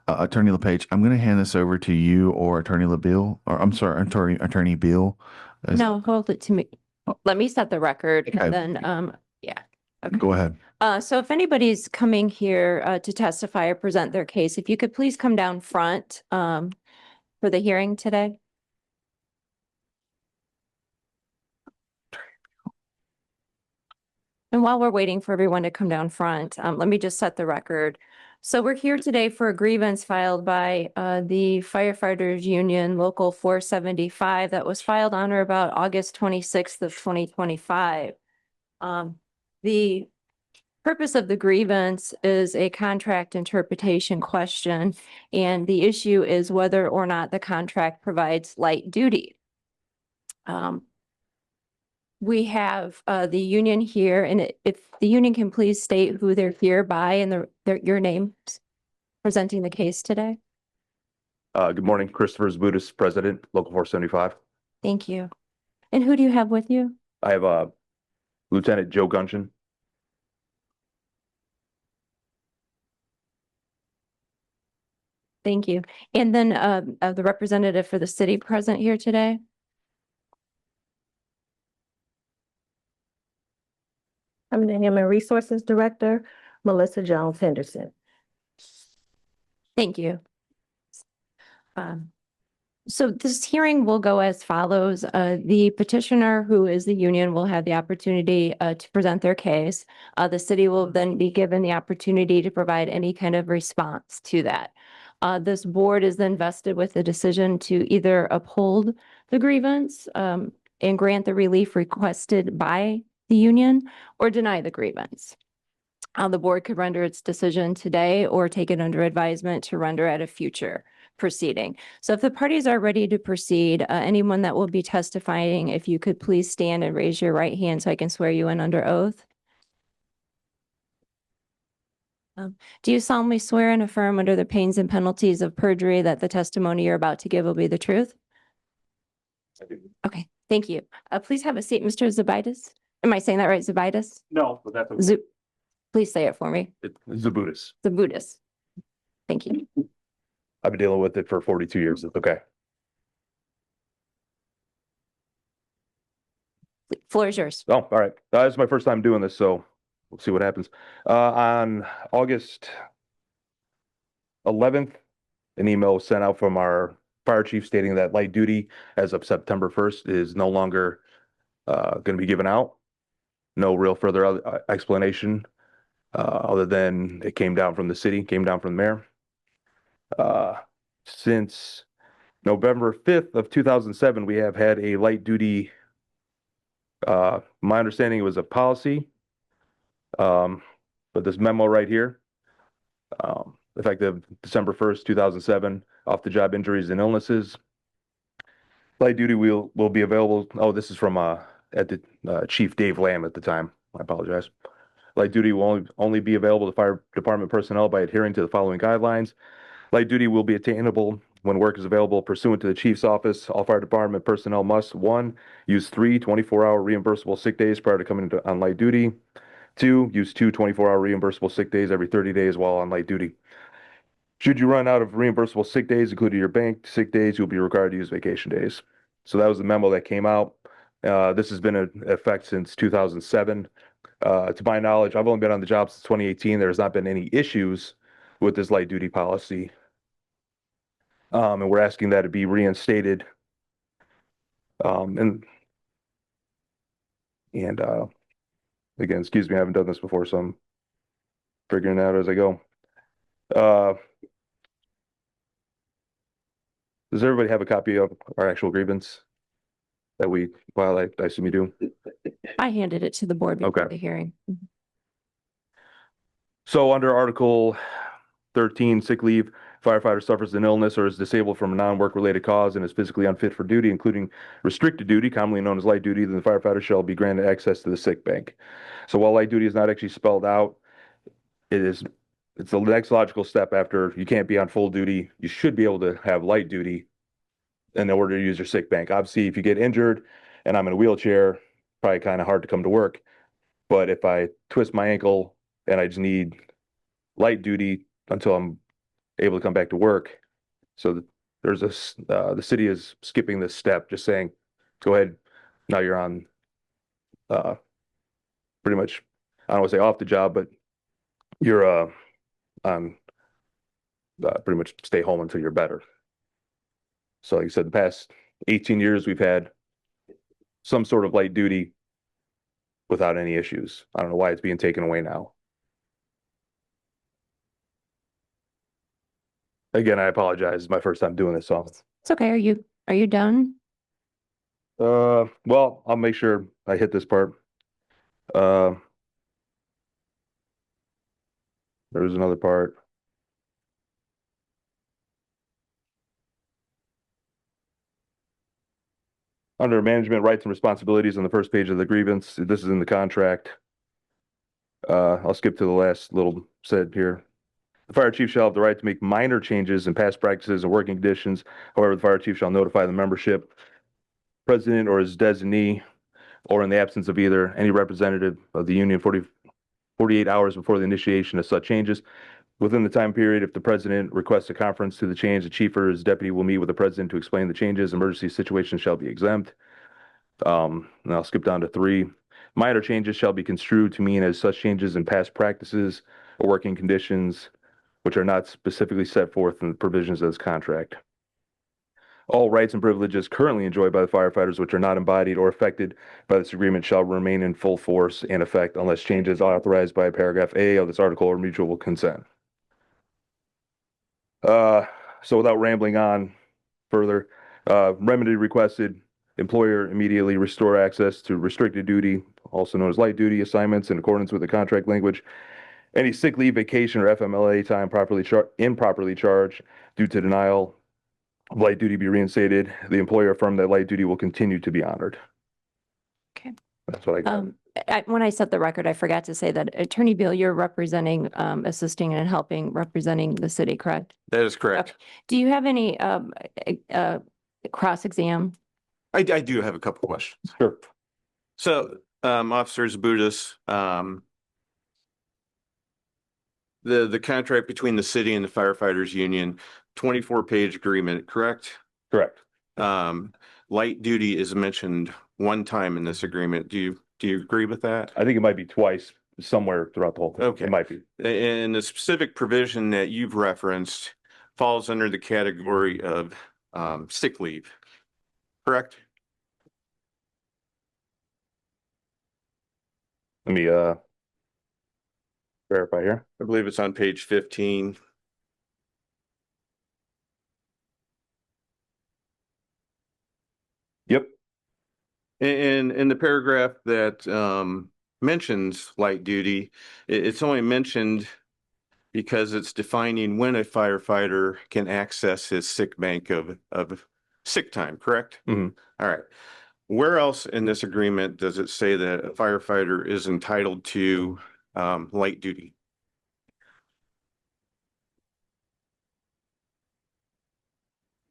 Attorney LePage, I'm going to hand this over to you or Attorney LaBille, or I'm sorry, Attorney Bill. No, hold it to me. Let me set the record Okay. and then, yeah. Okay. Go ahead. So if anybody's coming here to testify or present their case, if you could please come down front for the hearing today. And while we're waiting for everyone to come down front, let me just set the record. So we're here today for a grievance filed by the Firefighters Union Local 475 that was filed on or about August 26th of 2025. The purpose of the grievance is a contract interpretation question, and the issue is whether or not the contract provides light duty. We have the union here, and if the union can please state who they're here by and your names presenting the case today. Good morning, Christopher Zabutis, President, Local 475. Thank you. And who do you have with you? I have Lieutenant Joe Gunchin. Thank you. And then the representative for the city present here today. I'm the Human Resources Director, Melissa Jones Henderson. Thank you. So this hearing will go as follows. The petitioner, who is the union, will have the opportunity to present their case. The city will then be given the opportunity to provide any kind of response to that. This board is then vested with the decision to either uphold the grievance and grant the relief requested by the union or deny the grievance. The board could render its decision today or take it under advisement to render at a future proceeding. So if the parties are ready to proceed, anyone that will be testifying, if you could please stand and raise your right hand so I can swear you in under oath. Do you solemnly swear and affirm under the pains and penalties of perjury that the testimony you're about to give will be the truth? I do. Okay, thank you. Please have a seat, Mr. Zabitis. Am I saying that right, Zabitis? No, but that's okay. Please say it for me. It's Zabutis. Zabitis. Thank you. I've been dealing with it for 42 years. It's okay. Floor is yours. Oh, all right. This is my first time doing this, so we'll see what happens. On August 11th, an email was sent out from our fire chief stating that light duty as of September 1st is no longer going to be given out. No real further explanation other than it came down from the city, came down from the mayor. Since November 5th of 2007, we have had a light duty. My understanding it was a policy, but this memo right here, effective December 1st, 2007, off the job injuries and illnesses. Light duty will be available. Oh, this is from Chief Dave Lamb at the time. I apologize. Light duty will only be available to fire department personnel by adhering to the following guidelines. Light duty will be attainable when work is available pursuant to the chief's office. All fire department personnel must, 1, use 3 24-hour reimbursable sick days prior to coming on light duty. 2, use 2 24-hour reimbursable sick days every 30 days while on light duty. Should you run out of reimbursable sick days, including your bank sick days, you'll be required to use vacation days. So that was the memo that came out. This has been in effect since 2007. To my knowledge, I've only been on the job since 2018. There has not been any issues with this light duty policy. And we're asking that it be reinstated. And again, excuse me, I haven't done this before, so I'm figuring it out as I go. Does everybody have a copy of our actual grievance that we filed? I assume you do. I handed it to the board before the hearing. So under Article 13, sick leave, firefighter suffers an illness or is disabled from a non-work related cause and is physically unfit for duty, including restricted duty, commonly known as light duty, then the firefighter shall be granted access to the sick bank. So while light duty is not actually spelled out, it's the next logical step after you can't be on full duty. You should be able to have light duty in order to use your sick bank. Obviously, if you get injured and I'm in a wheelchair, probably kind of hard to come to work. But if I twist my ankle and I just need light duty until I'm able to come back to work, so there's this, the city is skipping this step, just saying, go ahead, now you're on, pretty much, I don't want to say off the job, but you're on pretty much stay home until you're better. So like I said, the past 18 years, we've had some sort of light duty without any issues. I don't know why it's being taken away now. Again, I apologize. It's my first time doing this, so. It's okay. Are you done? Well, I'll make sure I hit this part. There's another part. Under management rights and responsibilities on the first page of the grievance, this is in the contract. I'll skip to the last little said here. The fire chief shall have the right to make minor changes in past practices and working conditions. However, the fire chief shall notify the membership, president or his designee, or in the absence of either, any representative of the union 48 hours before the initiation of such changes. Within the time period, if the president requests a conference to the change, the chief or his deputy will meet with the president to explain the changes. Emergency situations shall be exempt. And I'll skip down to 3. Minor changes shall be construed to mean as such changes in past practices or working conditions, which are not specifically set forth in the provisions of this contract. All rights and privileges currently enjoyed by the firefighters, which are not embodied or affected by this agreement, shall remain in full force and effect unless changes authorized by paragraph A of this article or mutual consent. So without rambling on further, remedy requested, employer immediately restore access to restricted duty, also known as light duty assignments in accordance with the contract language. Any sick leave, vacation, or FMLA time improperly charged due to denial of light duty be reinstated. The employer affirmed that light duty will continue to be honored. Okay. That's what I got. When I set the record, I forgot to say that Attorney Beal, you're representing, assisting and helping representing the city, correct? That is correct. Do you have any cross exam? I do have a couple questions. Sure. So, Officer Zabutis, the contract between the city and the firefighters union, 24-page agreement, correct? Correct. Light duty is mentioned one time in this agreement. Do you agree with that? I think it might be twice somewhere throughout the whole thing. Okay. It might be. And the specific provision that you've referenced falls under the category of sick leave, correct? Let me verify here. I believe it's on page 15. Yep. And in the paragraph that mentions light duty, it's only mentioned because it's defining when a firefighter can access his sick bank of sick time, correct? Mm-hmm. All right. Where else in this agreement does it say that a firefighter is entitled to light duty?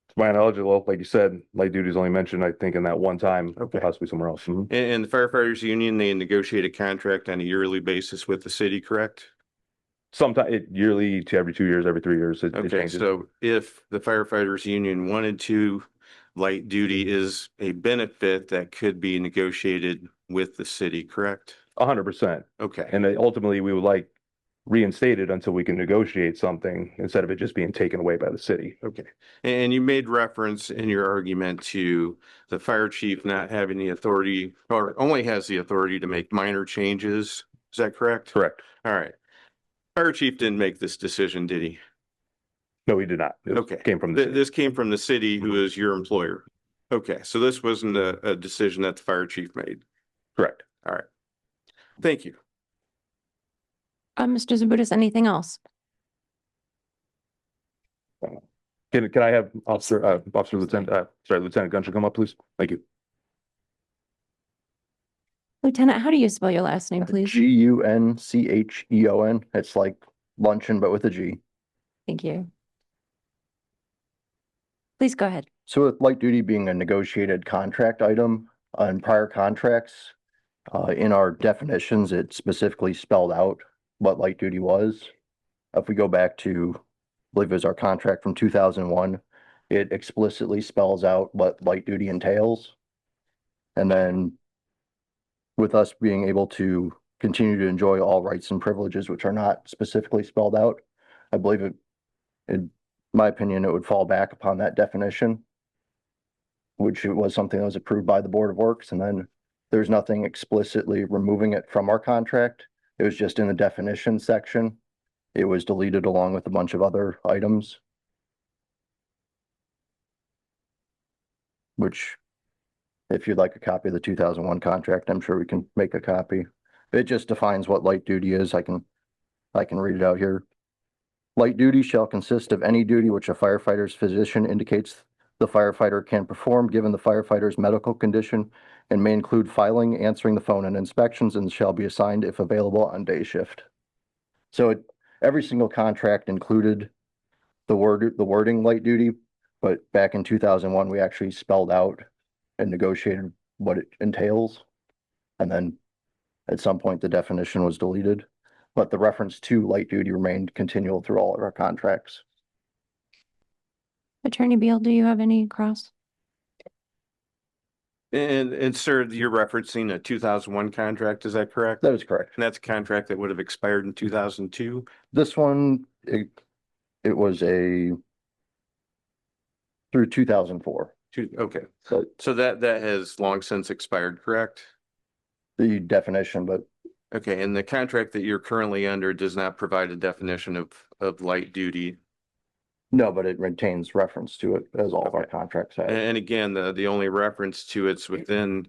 To my knowledge, well, like you said, light duty is only mentioned, I think, in that one time, Okay. possibly somewhere else. Mhm. And the firefighters union, they negotiate a contract on a yearly basis with the city, correct? Sometimes yearly to every 2 years, every 3 years, it Okay, changes. so if the firefighters union wanted to, light duty is a benefit that could be negotiated with the city, correct? 100%. Okay, And ultimately, we would like reinstated until we can negotiate something instead of it just being taken away by the city. okay. And you made reference in your argument to the fire chief not having the authority, or only has the authority to make minor changes. Is that correct? Correct. All right. Fire chief didn't make this decision, did he? No, we did not. It Okay. came from the city. This came from the city, who is your employer. Okay, so this wasn't a decision that the fire chief made. Correct. All right. Thank you. Mr. Zabutis, anything else? Can I have Lieutenant Guncher come up, please? Thank you. Lieutenant, how do you spell your last name, please? Guncheon. It's like luncheon, but with a G. Thank you. Please go ahead. So with light duty being a negotiated contract item on prior contracts, in our definitions, it specifically spelled out what light duty was. If we go back to, I believe it was our contract from 2001, it explicitly spells out what light duty entails. And then with us being able to continue to enjoy all rights and privileges, which are not specifically spelled out, I believe in my opinion, it would fall back upon that definition, which was something that was approved by the Board of Works. And then there's nothing explicitly removing it from our contract. It was just in the definition section. It was deleted along with a bunch of other items, which if you'd like a copy of the 2001 contract, I'm sure we can make a copy. It just defines what light duty is. I can read it out here. Light duty shall consist of any duty which a firefighter's physician indicates the firefighter can perform given the firefighter's medical condition, and may include filing, answering the phone, and inspections, and shall be assigned if available on day shift. So every single contract included the wording light duty, but back in 2001, we actually spelled out and negotiated what it entails. And then at some point, the definition was deleted, but the reference to light duty remained continual through all of our contracts. Attorney Beal, do you have any cross? And sir, you're referencing a 2001 contract, is that correct? That is correct. And that's a contract that would have expired in 2002? This one, it was through 2004. Okay, so that has long since expired, correct? The definition, but. Okay, and the contract that you're currently under does not provide a definition of light duty. No, but it retains reference to it as all of our contracts have. And again, the only reference to it's within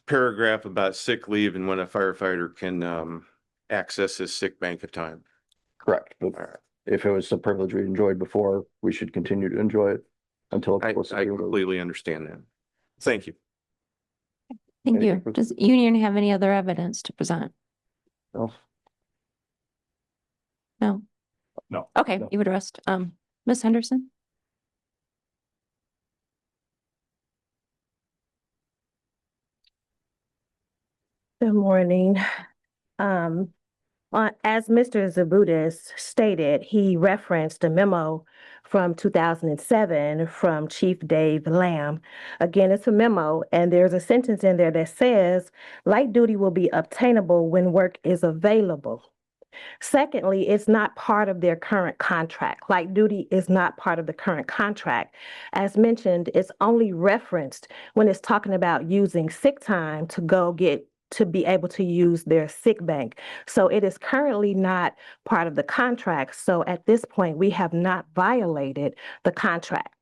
paragraph about sick leave and when a firefighter can access his sick bank of time. Correct. But if it was a privilege we enjoyed before, we should continue to enjoy it until. I completely understand that. Thank you. Thank you. Does the union have any other evidence to present? No. No? No. Okay, No. you would rest. Ms. Henderson? Good morning. As Mr. Zabutis stated, he referenced a memo from 2007 from Chief Dave Lamb. Again, it's a memo, and there's a sentence in there that says, light duty will be obtainable when work is available. Secondly, it's not part of their current contract. Light duty is not part of the current contract. As mentioned, it's only referenced when it's talking about using sick time to be able to use their sick bank. So it is currently not part of the contract. So at this point, we have not violated the contract.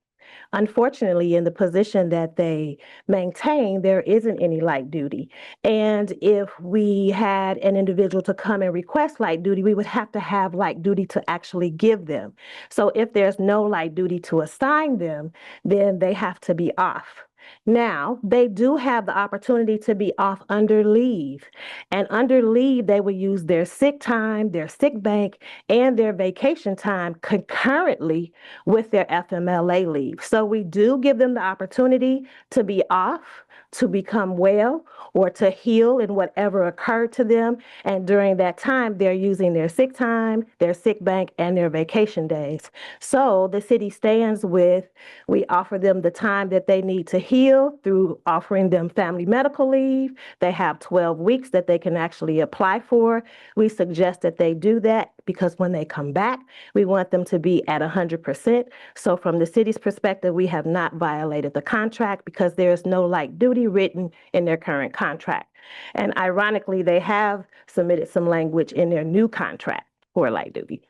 Unfortunately, in the position that they maintain, there isn't any light duty. And if we had an individual to come and request light duty, we would have to have light duty to actually give them. So if there's no light duty to assign them, then they have to be off. Now, they do have the opportunity to be off under leave. And under leave, they will use their sick time, their sick bank, and their vacation time concurrently with their FMLA leave. So we do give them the opportunity to be off, to become well, or to heal in whatever occurred to them. And during that time, they're using their sick time, their sick bank, and their vacation days. So the city stands with, we offer them the time that they need to heal through offering them family medical leave. They have 12 weeks that they can actually apply for. We suggest that they do that because when they come back, we want them to be at 100%. So from the city's perspective, we have not violated the contract because there is no light duty written in their current contract. And ironically, they have submitted some language in their new contract for light duty.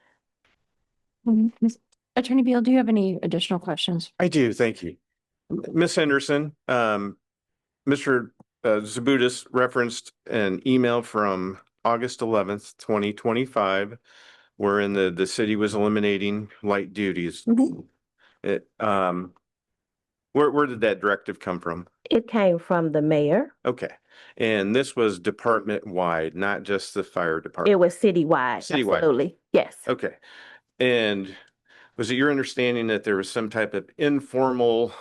Attorney Beal, do you have any additional questions? I do, thank you. Ms. Henderson, Mr. Zabutis referenced an email from August 11th, 2025, wherein the city was eliminating light duties. It, where did that directive come from? It came from the mayor. Okay. And this was department wide, not just the fire It department. was citywide. Citywide. Absolutely. Yes. Okay. And was it your understanding that there was some type of informal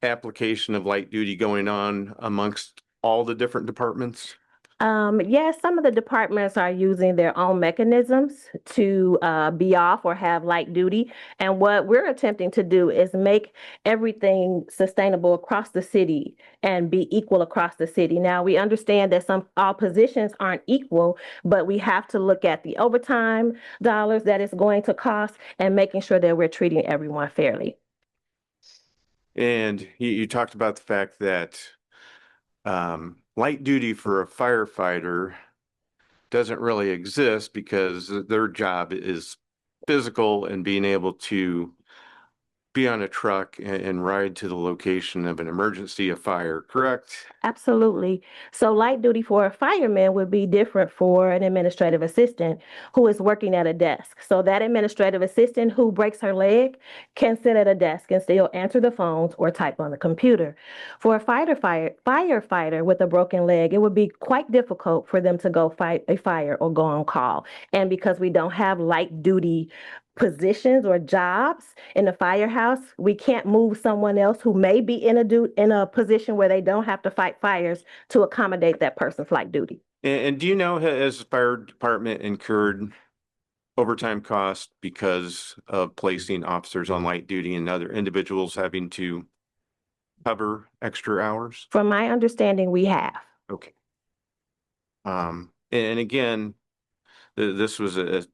application of light duty going on amongst all the different departments? Yes, some of the departments are using their own mechanisms to be off or have light duty. And what we're attempting to do is make everything sustainable across the city and be equal across the city. Now, we understand that all positions aren't equal, but we have to look at the overtime dollars that it's going to cost and making sure that we're treating everyone fairly. And you talked about the fact that light duty for a firefighter doesn't really exist because their job is physical and being able to be on a truck and ride to the location of an emergency, a fire, correct? Absolutely. So light duty for a fireman would be different for an administrative assistant who is working at a desk. So that administrative assistant who breaks her leg can sit at a desk and still answer the phones or type on the computer. For a firefighter with a broken leg, it would be quite difficult for them to go fight a fire or go on call. And because we don't have light duty positions or jobs in the firehouse, we can't move someone else who may be in a position where they don't have to fight fires to accommodate that person's light duty. And do you know, has the fire department incurred overtime costs because of placing officers on light duty and other individuals having to cover extra hours? From my understanding, we have. Okay. And again, this was a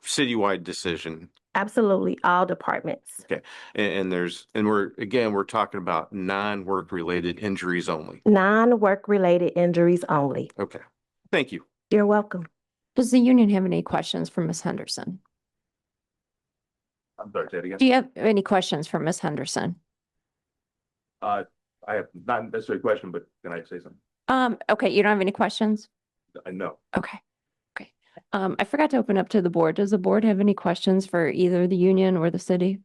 citywide decision. Absolutely, all departments. Okay. And we're talking about non-work related injuries only. Non-work related injuries only. Okay. Thank you. You're welcome. Does the union have any questions for Ms. Henderson? I'm sorry, say it again. Do you have any questions for Ms. Henderson? I have not necessarily a question, but can I say something? Okay, you don't have any questions? I know. Okay. Okay. I forgot to open up to the board. Does the board have any questions for either the union or the city?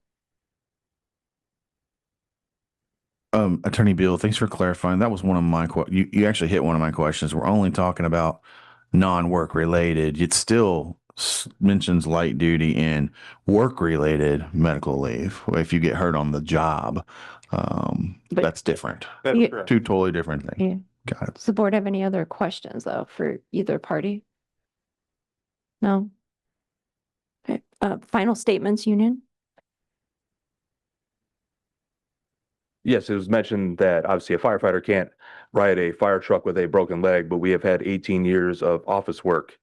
Attorney Bill, thanks for clarifying. That was one of my you actually hit one of my questions. We're only talking about non-work related. It still mentions light duty and work related medical leave if you get hurt on the job. That's different. That's Yeah. correct. Two totally different things. Yeah. Got it. Does the board have any other questions though for either party? No? Okay, final statements, union? Yes, it was mentioned that obviously a firefighter can't ride a fire truck with a broken leg, but we have had 18 years of office work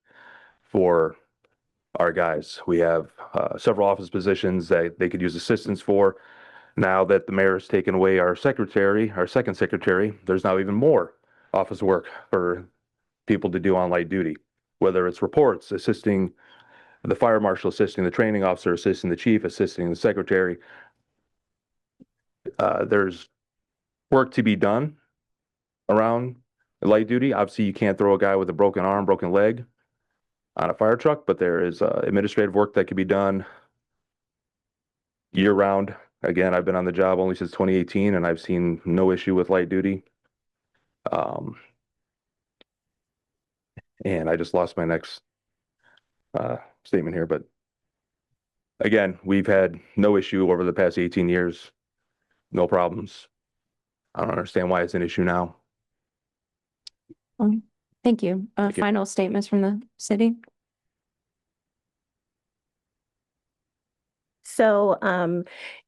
for our guys. We have several office positions that they could use assistance for. Now that the mayor has taken away our secretary, our second secretary, there's now even more office work for people to do on light duty, whether it's reports, assisting the fire marshal, assisting the training officer, assisting the chief, assisting the secretary. There's work to be done around light duty. Obviously, you can't throw a guy with a broken arm, broken leg on a fire truck, but there is administrative work that can be done year round. Again, I've been on the job only since 2018 and I've seen no issue with light duty. And I just lost my next statement here, but again, we've had no issue over the past 18 years. No problems. I don't understand why it's an issue now. Thank you. Thank you. Final statements from the city? So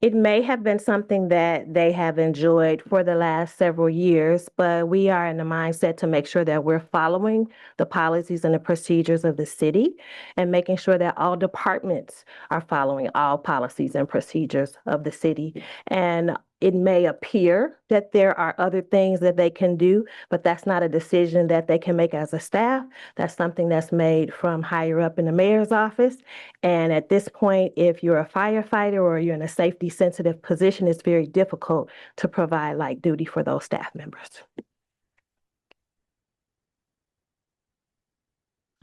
it may have been something that they have enjoyed for the last several years, but we are in the mindset to make sure that we're following the policies and the procedures of the city and making sure that all departments are following all policies and procedures of the city. And it may appear that there are other things that they can do, but that's not a decision that they can make as a staff. That's something that's made from higher up in the mayor's office. And at this point, if you're a firefighter or you're in a safety sensitive position, it's very difficult to provide light duty for those staff members.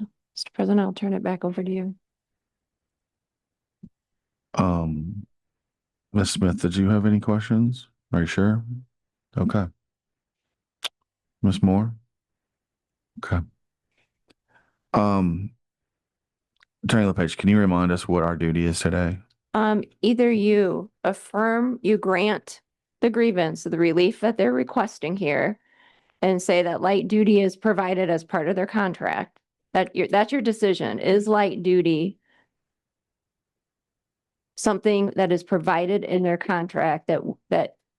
Mr. President, I'll turn it back over to you. Ms. Smith, did you have any questions? Are you sure? Okay. Ms. Moore? Okay. Attorney LePage, can you remind us what our duty is today? Either you affirm, you grant the grievance, the relief that they're requesting here, and say that light duty is provided as part of their contract. That's your decision. Is light duty something that is provided in their contract that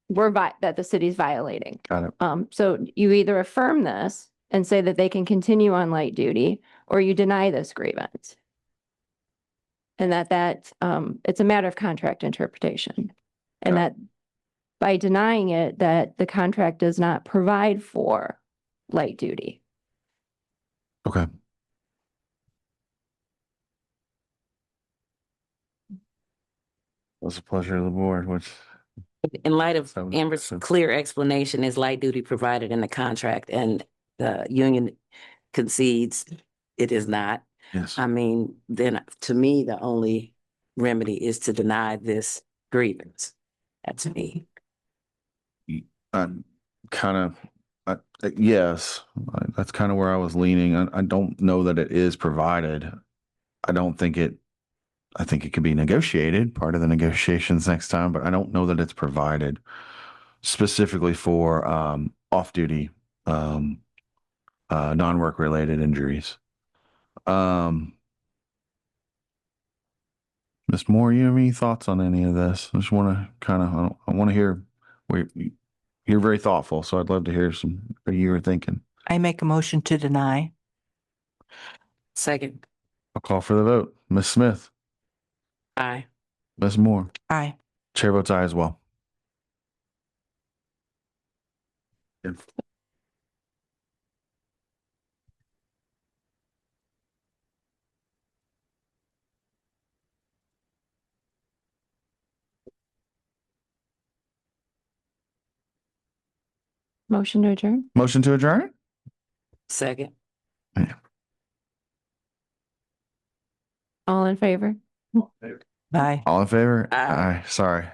the city's violating? Got it. So you either affirm this and say that they can continue on light duty, or you deny this grievance. And that it's a matter of contract interpretation. And that by denying it, that the contract does not provide for light duty. Okay. It's a pleasure of the board. What's In light of So- Amber's so- clear explanation, is light duty provided in the contract and the union concedes it is not? Yes. I mean, then to me, the only remedy is to deny this grievance. That's me. I'm kind of, yes, that's kind of where I was leaning. I don't know that it is provided. I think it could be negotiated, part of the negotiations next time, but I don't know that it's provided specifically for off-duty non-work related injuries. Ms. Moore, you have any thoughts on any of this? I just want to I want to hear you're very thoughtful, so I'd love to hear what you were thinking. I make a motion to deny. Second, I'll call for the vote. Ms. Smith, aye. Ms. Moore, Aye. chair votes aye as well. Motion to adjourn? Motion to adjourn? Second, All in favor? Aye. All in favor? Aye. Sorry.